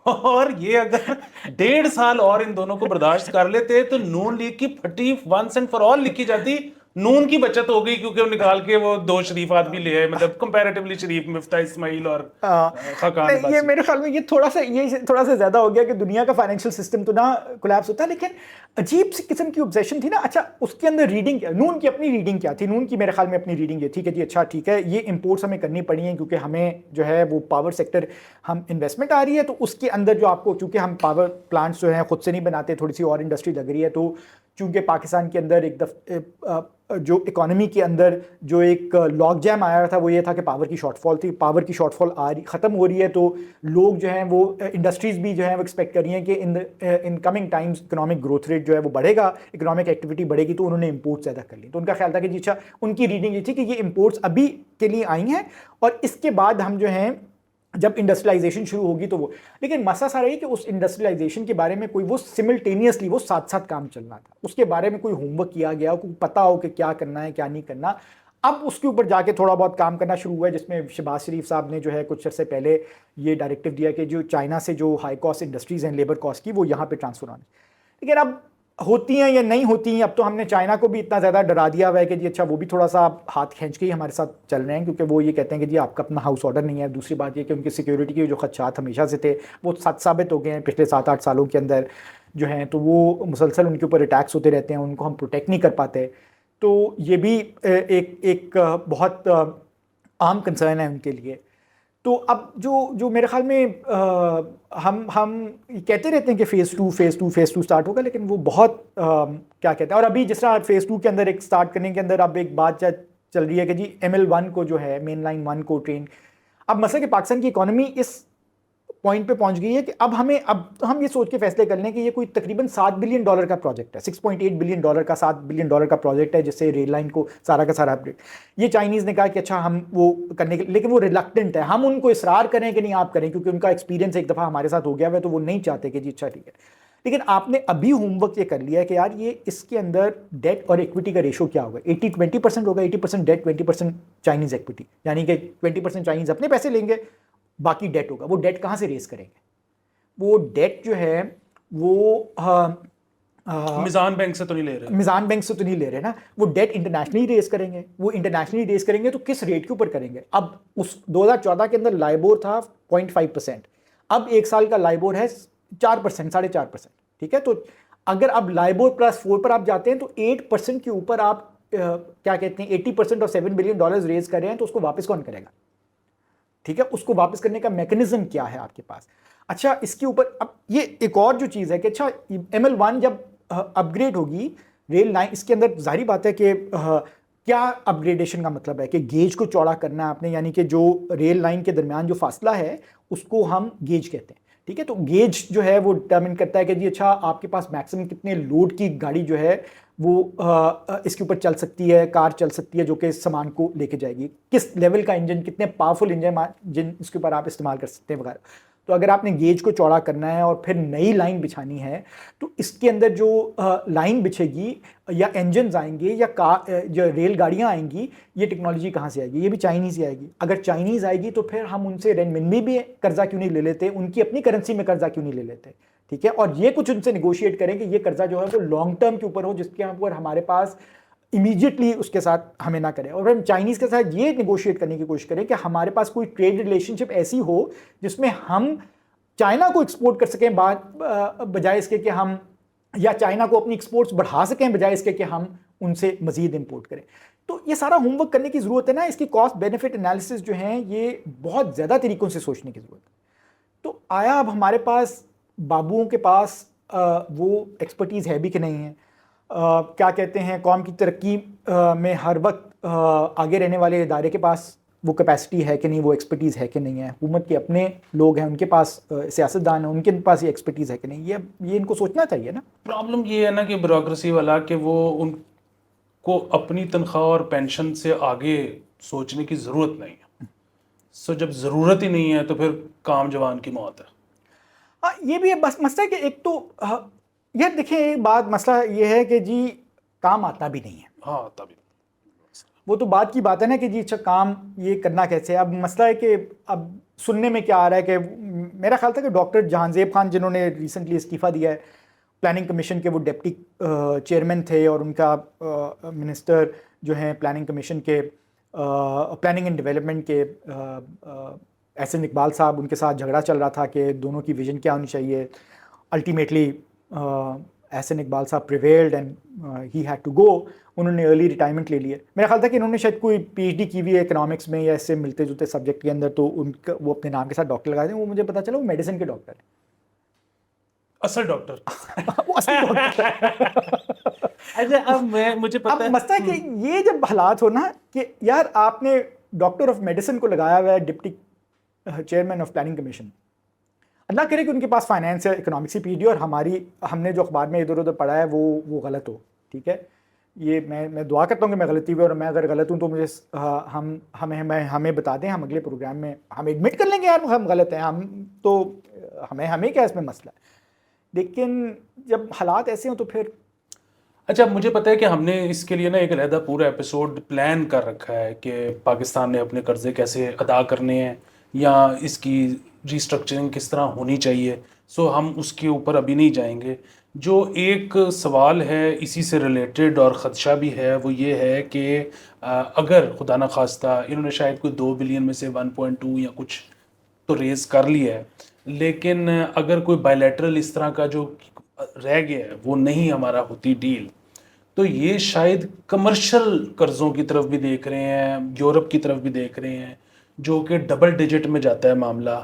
اور یہ اگر 1.5 سال اور ان دونوں کو برداشت کر لیتے تو نون لیگ کی پھٹی ونس اینڈ فار آل لکھی جاتی. نون کی بچت ہو گئی کیونکہ وہ نکال کے وہ 2 شریف آدمی لے آئے, مطلب کمپیریٹیولی شریف, مفتاح اسماعیل اور خاقان عباسی. یہ میرے خیال میں یہ تھوڑا سا زیادہ ہو گیا کہ دنیا کا فائنینشیل سسٹم تو نہ کولیپس ہوتا ہے, لیکن عجیب سی قسم کی obsession تھی نا. اچھا اس کے اندر ریڈنگ کیا, نون کی اپنی ریڈنگ کیا تھی, نون کی میرے خیال میں اپنی ریڈنگ یہ تھی کہ جی اچھا ٹھیک ہے یہ امپورٹس ہمیں کرنی پڑی ہیں کیونکہ ہمیں جو ہے وہ پاور سیکٹر ہم انویسٹمنٹ آ رہی ہے, تو اس کے اندر جو آپ کو, چونکہ ہم پاور پلانٹس جو ہیں خود سے نہیں بناتے, تھوڑی سی اور انڈسٹری لگ رہی ہے, تو چونکہ پاکستان کے اندر ایک جو اکانومی کے اندر جو ایک لاک جیم آیا تھا وہ یہ تھا کہ پاور کی شارٹ فال تھی. پاور کی شارٹ فال ختم ہو رہی ہے, تو لوگ جو ہیں وہ انڈسٹریز بھی جو ہیں وہ ایکسپیکٹ کر رہی ہیں کہ in coming Times economic growth rate جو ہے وہ بڑھے گا, اکنامک ایکٹیویٹی بڑھے گی, تو انہوں نے امپورٹ زیادہ کر لی. تو ان کا خیال تھا کہ جی اچھا ان کی ریڈنگ یہ تھی کہ یہ امپورٹس ابھی کے لیے آئی ہیں اور اس کے بعد ہم جو ہیں جب انڈسٹریلائزیشن شروع ہوگی تو وہ. لیکن مسئلہ سارا ہے کہ اس انڈسٹریلائزیشن کے بارے میں کوئی وہ سملٹینیسلی وہ ساتھ ساتھ کام چلنا تھا, اس کے بارے میں کوئی ہوم ورک کیا گیا, کوئی پتا ہو کہ کیا کرنا ہے کیا نہیں کرنا. اب اس کے اوپر جا کے تھوڑا بہت کام کرنا شروع ہوا ہے, جس میں شہباز شریف صاحب نے جو ہے کچھ عرصے پہلے یہ ڈائریکٹیو دیا کہ جو چائنا سے جو ہائی کاسٹ انڈسٹریز ہیں لیبر کاسٹ کی وہ یہاں پہ ٹرانسفر ہونے. لیکن اب ہوتی ہیں یا نہیں ہوتی ہیں. اب تو ہم نے چائنا کو بھی اتنا زیادہ ڈرا دیا ہوا ہے کہ جی اچھا وہ بھی تھوڑا سا ہاتھ کھینچ کے ہی ہمارے ساتھ چل رہے ہیں, کیونکہ وہ یہ کہتے ہیں کہ جی آپ کا اپنا ہاؤس آرڈر نہیں ہے. دوسری بات یہ کہ ان کی سیکیورٹی کے جو خدشات ہمیشہ سے تھے وہ سچ ثابت ہو گئے ہیں پچھلے 7-8 سالوں کے اندر جو ہیں, تو وہ مسلسل ان کے اوپر اٹیکس ہوتے رہتے ہیں, ان کو ہم پروٹیکٹ نہیں کر پاتے. تو یہ بھی ایک بہت عام کنسرن ہے ان کے لیے. تو اب جو میرے خیال میں ہم کہتے رہتے ہیں کہ فیز ٹو سٹارٹ ہوگا, لیکن وہ بہت کیا کہتے ہیں. اور ابھی جس طرح فیز 2 کے اندر ایک سٹارٹ کرنے کے اندر اب ایک بات چل رہی ہے کہ جی ML1 کو جو ہے مین لائن 1 کو ٹرین. اب مسئلہ کہ پاکستان کی اکانومی اس پوائنٹ پہ پہنچ گئی ہے کہ اب ہم یہ سوچ کے فیصلے کر لیں کہ یہ کوئی تقریباً $7 بلین کا پروجیکٹ ہے, $6.8 بلین کا $7 بلین کا پروجیکٹ ہے, جس سے ریل لائن کو سارا کا سارا اپڈیٹ. یہ چائنیز نے کہا کہ اچھا ہم وہ کرنے کے, لیکن وہ ریلکٹنٹ ہے. ہم ان کو اصرار کریں کہ نہیں آپ کریں, کیونکہ ان کا ایکسپیرینس ایک دفعہ ہمارے ساتھ ہو گیا ہے, تو وہ نہیں چاہتے کہ جی اچھا ٹھیک ہے. لیکن آپ نے ابھی ہوم ورک یہ کر لیا ہے کہ یار یہ اس کے اندر ڈیٹ اور ایکویٹی کا ریشو کیا ہوگا. 20% ہوگا, 80% ڈیٹ, 20% چائنیز ایکویٹی, یعنی کہ 20% چائنیز اپنے پیسے لیں گے, باقی ڈیٹ ہوگا. وہ ڈیٹ کہاں سے ریز کریں گے؟ وہ ڈیٹ جو ہے وہ میزان بینک سے تو نہیں لے رہے, میزان بینک سے تو نہیں لے رہے نا, وہ ڈیٹ انٹرنیشنلی ریز کریں گے. وہ انٹرنیشنلی ریز کریں گے تو کس ریٹ کے اوپر کریں گے؟ اب اس 2014 کے اندر لائبور تھا 0.5%, اب ایک سال کا لائبور ہے 4%, 4.5%. ٹھیک ہے, تو اگر اب لائبور +4 پر آپ جاتے ہیں تو 8% کے اوپر آپ کیا کہتے ہیں 80% اور $7 بلین ریز کر رہے ہیں, تو اس کو واپس کون کرے گا؟ ٹھیک ہے, اس کو واپس کرنے کا میکنزم کیا ہے آپ کے پاس؟ اچھا اس کے اوپر اب یہ ایک اور جو چیز ہے کہ اچھا ML1 جب اپ گریڈ ہوگی ریل لائن, اس کے اندر ظاہری بات ہے کہ کیا اپ گریڈیشن کا مطلب ہے کہ گیج کو چوڑا کرنا ہے آپ نے, یعنی کہ جو ریل لائن کے درمیان جو فاصلہ ہے اس کو ہم گیج کہتے ہیں. ٹھیک ہے, تو گیج جو ہے وہ ڈٹرمن کرتا ہے کہ جی اچھا آپ کے پاس میکسیمم کتنے لوڈ کی گاڑی جو ہے وہ اس کے اوپر چل سکتی ہے, کار چل سکتی ہے جو کہ سامان کو لے کے جائے گی, کس لیول کا انجن, کتنے پاورفل انجن اس کے اوپر آپ استعمال کر سکتے ہیں وغیرہ. تو اگر آپ نے گیج کو چوڑا کرنا ہے اور پھر نئی لائن بچھانی ہے تو اس کے اندر جو لائن بچھے گی یا انجنز آئیں گے یا جو ریل گاڑیاں آئیں گی, یہ ٹیکنالوجی کہاں سے آئے گی؟ یہ بھی چائنیز ہی آئے گی. اگر چائنیز آئے گی تو پھر ہم ان سے رینمنبی بھی قرضہ کیوں نہیں لے لیتے, ان کی اپنی کرنسی میں قرضہ کیوں نہیں لے لیتے؟ ٹھیک ہے, اور یہ کچھ ان سے نیگوشیٹ کریں کہ یہ قرضہ جو ہے وہ لانگ ٹرم کے اوپر ہو, جس کے اوپر ہمارے پاس امیڈیٹلی اس کے ساتھ ہمیں نہ کریں. اور ہم چائنیز کے ساتھ یہ نیگوشیٹ کرنے کی کوشش کریں کہ ہمارے پاس کوئی ٹریڈ ریلیشن شپ ایسی ہو جس میں ہم چائنا کو ایکسپورٹ کر سکیں بجائے اس کے کہ ہم, یا چائنا کو اپنی ایکسپورٹس بڑھا سکیں بجائے اس کے کہ ہم ان سے مزید امپورٹ کریں. تو یہ سارا ہوم ورک کرنے کی ضرورت ہے نا, اس کی کاسٹ بینیفٹ انالیسس جو ہیں یہ بہت زیادہ طریقوں سے سوچنے کی ضرورت ہے. تو آیا اب ہمارے پاس بابوؤں کے پاس وہ ایکسپرٹیز ہے بھی کہ نہیں ہے؟ کیا کہتے ہیں, قوم کی ترقی میں ہر وقت آگے رہنے والے ادارے کے پاس وہ کیپیسٹی ہے کہ نہیں, وہ ایکسپرٹیز ہے کہ نہیں ہے؟ حکومت کے اپنے لوگ ہیں, ان کے پاس سیاستدان ہیں, ان کے پاس یہ ایکسپرٹیز ہے کہ نہیں؟ یہ ان کو سوچنا چاہیے نا. پرابلم یہ ہے نا کہ بیوروکریسی والا کہ وہ ان کو اپنی تنخواہ اور پینشن سے آگے سوچنے کی ضرورت نہیں ہے. سو جب ضرورت ہی نہیں ہے تو پھر کام جوان کی موت ہے. یہ بھی ہے, بس مسئلہ ہے کہ ایک تو یہ دیکھیں ایک بات, مسئلہ یہ ہے کہ جی کام آتا بھی نہیں ہے. ہاں تبھی وہ تو بات کی بات ہے نا کہ جی اچھا کام یہ کرنا کیسے. اب مسئلہ ہے کہ اب سننے میں کیا آ رہا ہے کہ میرا خیال تھا کہ ڈاکٹر جہانزیب خان جنہوں نے ریسنٹلی استعفیٰ دیا ہے پلاننگ کمیشن کے, وہ ڈپٹی چیئرمین تھے, اور ان کا منسٹر جو ہیں پلاننگ کمیشن کے, پلاننگ اینڈ ڈیولپمنٹ کے احسن اقبال صاحب, ان کے ساتھ جھگڑا چل رہا تھا کہ دونوں کی ویژن کیا ہونی چاہیے. الٹیمیٹلی احسن اقبال صاحب prevailed and he had to go. انہوں نے ارلی ریٹائرمنٹ لے لیا. میرا خیال تھا کہ انہوں نے شاید کوئی PhD کی ہوئی ہے اکنامکس میں یا اس سے ملتے جلتے سبجیکٹ کے اندر, تو ان کا وہ اپنے نام کے ساتھ ڈاکٹر لگا دیں. وہ مجھے پتا چلا وہ میڈیسن کے ڈاکٹر ہیں, اصل ڈاکٹر. وہ اصل ڈاکٹر. اب مجھے پتا ہے مسئلہ ہے کہ یہ جب حالات ہو نا کہ یار آپ نے ڈاکٹر آف میڈیسن کو لگایا ہوا ہے deputy chairman of planning commission, اللہ کرے کہ ان کے پاس فائنینس ہے, اکنامکس کی PhD, اور ہم نے جو اخبار میں ادھر ادھر پڑھا ہے وہ غلط ہو. ٹھیک ہے, یہ میں دعا کرتا ہوں کہ میں غلطی ہوئی, اور میں اگر غلط ہوں تو مجھے ہمیں بتا دیں. ہم اگلے پروگرام میں ہم ایڈمٹ کر لیں گے یار ہم غلط ہیں, ہم تو ہمیں کیا اس میں مسئلہ ہے. لیکن جب حالات ایسے ہوں تو پھر اچھا مجھے پتا ہے کہ ہم نے اس کے لیے نا ایک علیحدہ پورا ایپیسوڈ پلان کر رکھا ہے کہ پاکستان نے اپنے قرضے کیسے ادا کرنے ہیں یا اس کی ری اسٹرکچرنگ کس طرح ہونی چاہیے. سو ہم اس کے اوپر ابھی نہیں جائیں گے, جو ایک سوال ہے اسی سے ریلیٹڈ اور خدشہ بھی ہے وہ یہ ہے کہ اگر خدا نخواستہ انہوں نے شاید کوئی 2 بلین میں سے 1.2 یا کچھ تو ریز کر لیا ہے، لیکن اگر کوئی بائیلیٹرل اس طرح کا جو رہ گیا ہے وہ نہیں ہمارا ہوتی ڈیل، تو یہ شاید کمرشل قرضوں کی طرف بھی دیکھ رہے ہیں، یورپ کی طرف بھی دیکھ رہے ہیں، جو کہ ڈبل ڈیجٹ میں جاتا ہے معاملہ.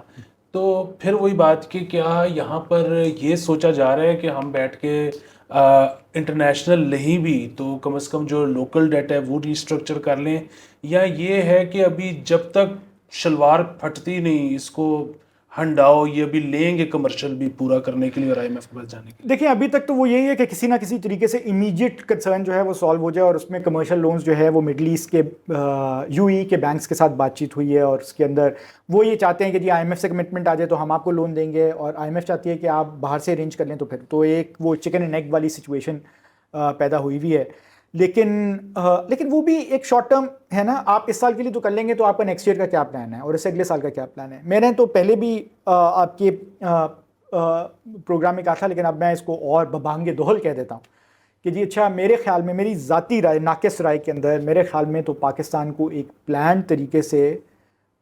تو پھر وہی بات کہ کیا یہاں پر یہ سوچا جا رہا ہے کہ ہم بیٹھ کے انٹرنیشنل نہیں بھی تو کم از کم جو لوکل ڈیٹ ہے وہ ریسٹرکچر کر لیں، یا یہ ہے کہ ابھی جب تک شلوار پھٹتی نہیں اس کو ہنڈاؤ، یہ ابھی لیں گے کمرشل بھی پورا کرنے کے لیے اور IMF کے پاس جانے کے لیے؟ دیکھیں ابھی تک تو وہ یہی ہے کہ کسی نہ کسی طریقے سے امیجیٹ کنسرن جو ہے وہ سالو ہو جائے، اور اس میں کمرشل لونز جو ہے وہ مڈل ایسٹ کے UAE کے بینکس کے ساتھ بات چیت ہوئی ہے، اور اس کے اندر وہ یہ چاہتے ہیں کہ جی IMF سے کمٹمنٹ آ جائے تو ہم آپ کو لون دیں گے، اور IMF چاہتی ہے کہ آپ باہر سے ارینج کر لیں. تو پھر تو ایک وہ چکن اینڈ ایگ والی سچویشن پیدا ہوئی ہوئی ہے. لیکن وہ بھی ایک شارٹ ٹرم ہے نا. آپ اس سال کے لیے تو کر لیں گے تو آپ کا نیکسٹ ایئر کا کیا پلان ہے، اور اس سے اگلے سال کا کیا پلان ہے. میں نے تو پہلے بھی آپ کے پروگرام میں کہا تھا، لیکن اب میں اس کو اور ببانگ دہل کہہ دیتا ہوں کہ جی اچھا، میرے خیال میں، میری ذاتی رائے، ناقص رائے کے اندر میرے خیال میں تو پاکستان کو ایک پلان طریقے سے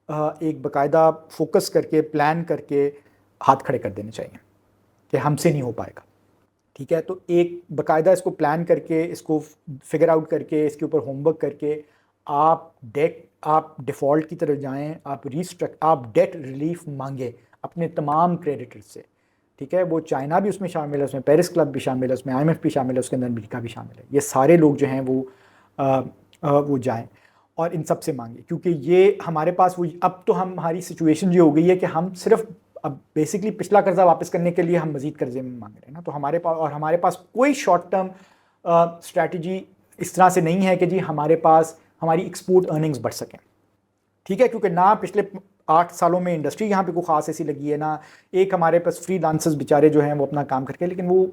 ایک باقاعدہ فوکس کر کے پلان کر کے ہاتھ کھڑے کر دینے چاہیے کہ ہم سے نہیں ہو پائے گا. ٹھیک ہے، تو ایک باقاعدہ اس کو پلان کر کے، اس کو فگر آؤٹ کر کے، اس کے اوپر ہوم ورک کر کے آپ ڈیفالٹ کی طرف جائیں، آپ ڈیٹ ریلیف مانگیں اپنے تمام کریڈیٹرز سے. ٹھیک ہے، وہ چائنا بھی اس میں شامل ہے، اس میں پیرس کلب بھی شامل ہے، اس میں IMF بھی شامل ہے، اس کے اندر امریکہ بھی شامل ہے. یہ سارے لوگ جو ہیں وہ جائیں اور ان سب سے مانگیں، کیونکہ یہ ہمارے پاس وہ اب تو ہماری سچویشن یہ ہو گئی ہے کہ ہم صرف اب بیسکلی پچھلا قرضہ واپس کرنے کے لیے ہم مزید قرضے میں مانگ رہے ہیں نا. تو ہمارے پاس کوئی شارٹ ٹرم اسٹریٹجی اس طرح سے نہیں ہے کہ جی ہمارے پاس ہماری ایکسپورٹ ارننگز بڑھ سکیں. ٹھیک ہے، کیونکہ نہ پچھلے 8 سالوں میں انڈسٹری یہاں پہ کوئی خاص ایسی لگی ہے، نہ ایک ہمارے پاس فری لانسرز بیچارے جو ہیں وہ اپنا کام کر کے، لیکن وہ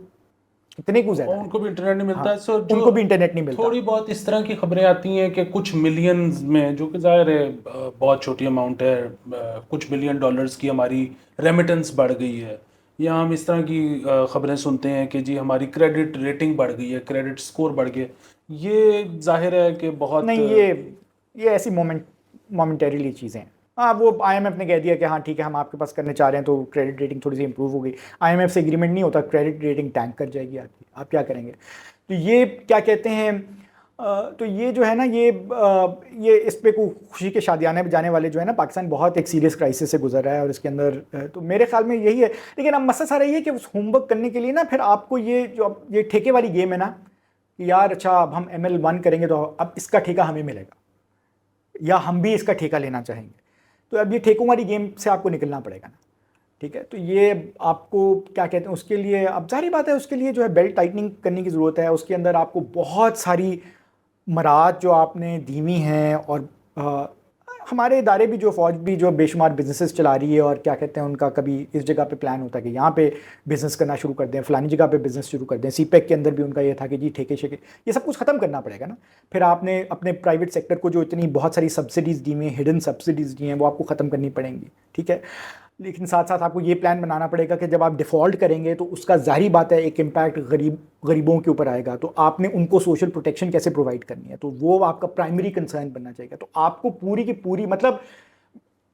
اتنے کو زیادہ ان کو بھی انٹرنیٹ نہیں ملتا. ہاں، ان کو بھی انٹرنیٹ نہیں ملتا. تھوڑی بہت اس طرح کی خبریں آتی ہیں کہ کچھ ملینز میں، جو کہ ظاہر ہے بہت چھوٹی اماؤنٹ ہے، کچھ بلین ڈالرز کی ہماری ریمیٹنس بڑھ گئی ہے، یا ہم اس طرح کی خبریں سنتے ہیں کہ جی ہماری کریڈٹ ریٹنگ بڑھ گئی ہے، کریڈٹ سکور بڑھ گئے. یہ ظاہر ہے کہ بہت نہیں، یہ ایسی مومنٹریلی چیزیں ہیں. ہاں، وہ IMF نے کہہ دیا کہ ہاں ٹھیک ہے ہم آپ کے پاس کرنے چاہ رہے ہیں، تو کریڈٹ ریٹنگ تھوڑی سی امپروو ہو گئی. IMF سے ایگریمنٹ نہیں ہوتا، کریڈٹ ریٹنگ ٹینک کر جائے گی آپ کیا کریں گے. تو یہ کیا کہتے ہیں، تو یہ جو ہے نا، یہ اس پہ کوئی خوشی کے شادیانے جانے والے جو ہے نا، پاکستان بہت ایک سیریس کرائسس سے گزر رہا ہے، اور اس کے اندر تو میرے خیال میں یہی ہے. لیکن اب مسئلہ سارا یہ ہے کہ اس ہوم ورک کرنے کے لیے نا پھر آپ کو یہ ٹھیکے والی گیم ہے نا کہ یار اچھا اب ہم ML1 کریں گے تو اب اس کا ٹھیکہ ہمیں ملے گا، یا ہم بھی اس کا ٹھیکہ لینا چاہیں گے. تو اب یہ ٹھیکوں والی گیم سے آپ کو نکلنا پڑے گا نا. ٹھیک ہے، تو یہ آپ کو کیا کہتے ہیں، اس کے لیے اب ظاہری بات ہے، اس کے لیے جو ہے بیلٹ ٹائٹننگ کرنے کی ضرورت ہے. اس کے اندر آپ کو بہت ساری مراحت جو آپ نے دیوی ہیں، اور ہمارے ادارے بھی، جو فوج بھی جو بے شمار بزنسز چلا رہی ہے، اور کیا کہتے ہیں ان کا کبھی اس جگہ پہ پلان ہوتا ہے کہ یہاں پہ بزنس کرنا شروع کر دیں، فلانی جگہ پہ بزنس شروع کر دیں. CPEC کے اندر بھی ان کا یہ تھا کہ جی ٹھیکے شیکے یہ سب کچھ ختم کرنا پڑے گا نا. پھر آپ نے اپنے پرائیویٹ سیکٹر کو جو اتنی بہت ساری سبسڈیز دی ہیں، ہڈن سبسڈیز دی ہیں، وہ آپ کو ختم کرنی پڑیں گی. ٹھیک ہے، لیکن ساتھ ساتھ آپ کو یہ پلان بنانا پڑے گا کہ جب آپ ڈیفالٹ کریں گے تو اس کا ظاہری بات ہے ایک امپیکٹ غریبوں کے اوپر آئے گا. تو آپ نے ان کو سوشل پروٹیکشن کیسے پرووائڈ کرنی ہے، تو وہ آپ کا پرائمری کنسرن بننا چاہیے. تو آپ کو پوری کی پوری، مطلب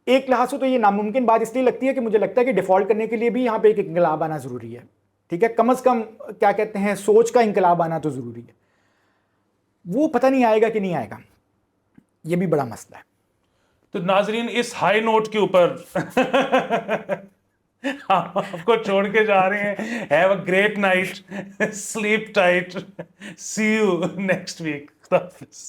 ایک لحاظ سے تو یہ ناممکن بات اس لیے لگتی ہے کہ مجھے لگتا ہے کہ ڈیفالٹ کرنے کے لیے بھی یہاں پہ ایک انقلاب آنا ضروری ہے. ٹھیک ہے، کم از کم کیا کہتے ہیں سوچ کا انقلاب آنا تو ضروری ہے. وہ پتہ نہیں آئے گا کہ نہیں آئے گا، یہ بھی بڑا مسئلہ ہے. تو ناظرین، اس ہائی نوٹ کے اوپر ہم آپ کو چھوڑ کے جا رہے ہیں. Have a great night, sleep tight, see you next week. خدا حافظ.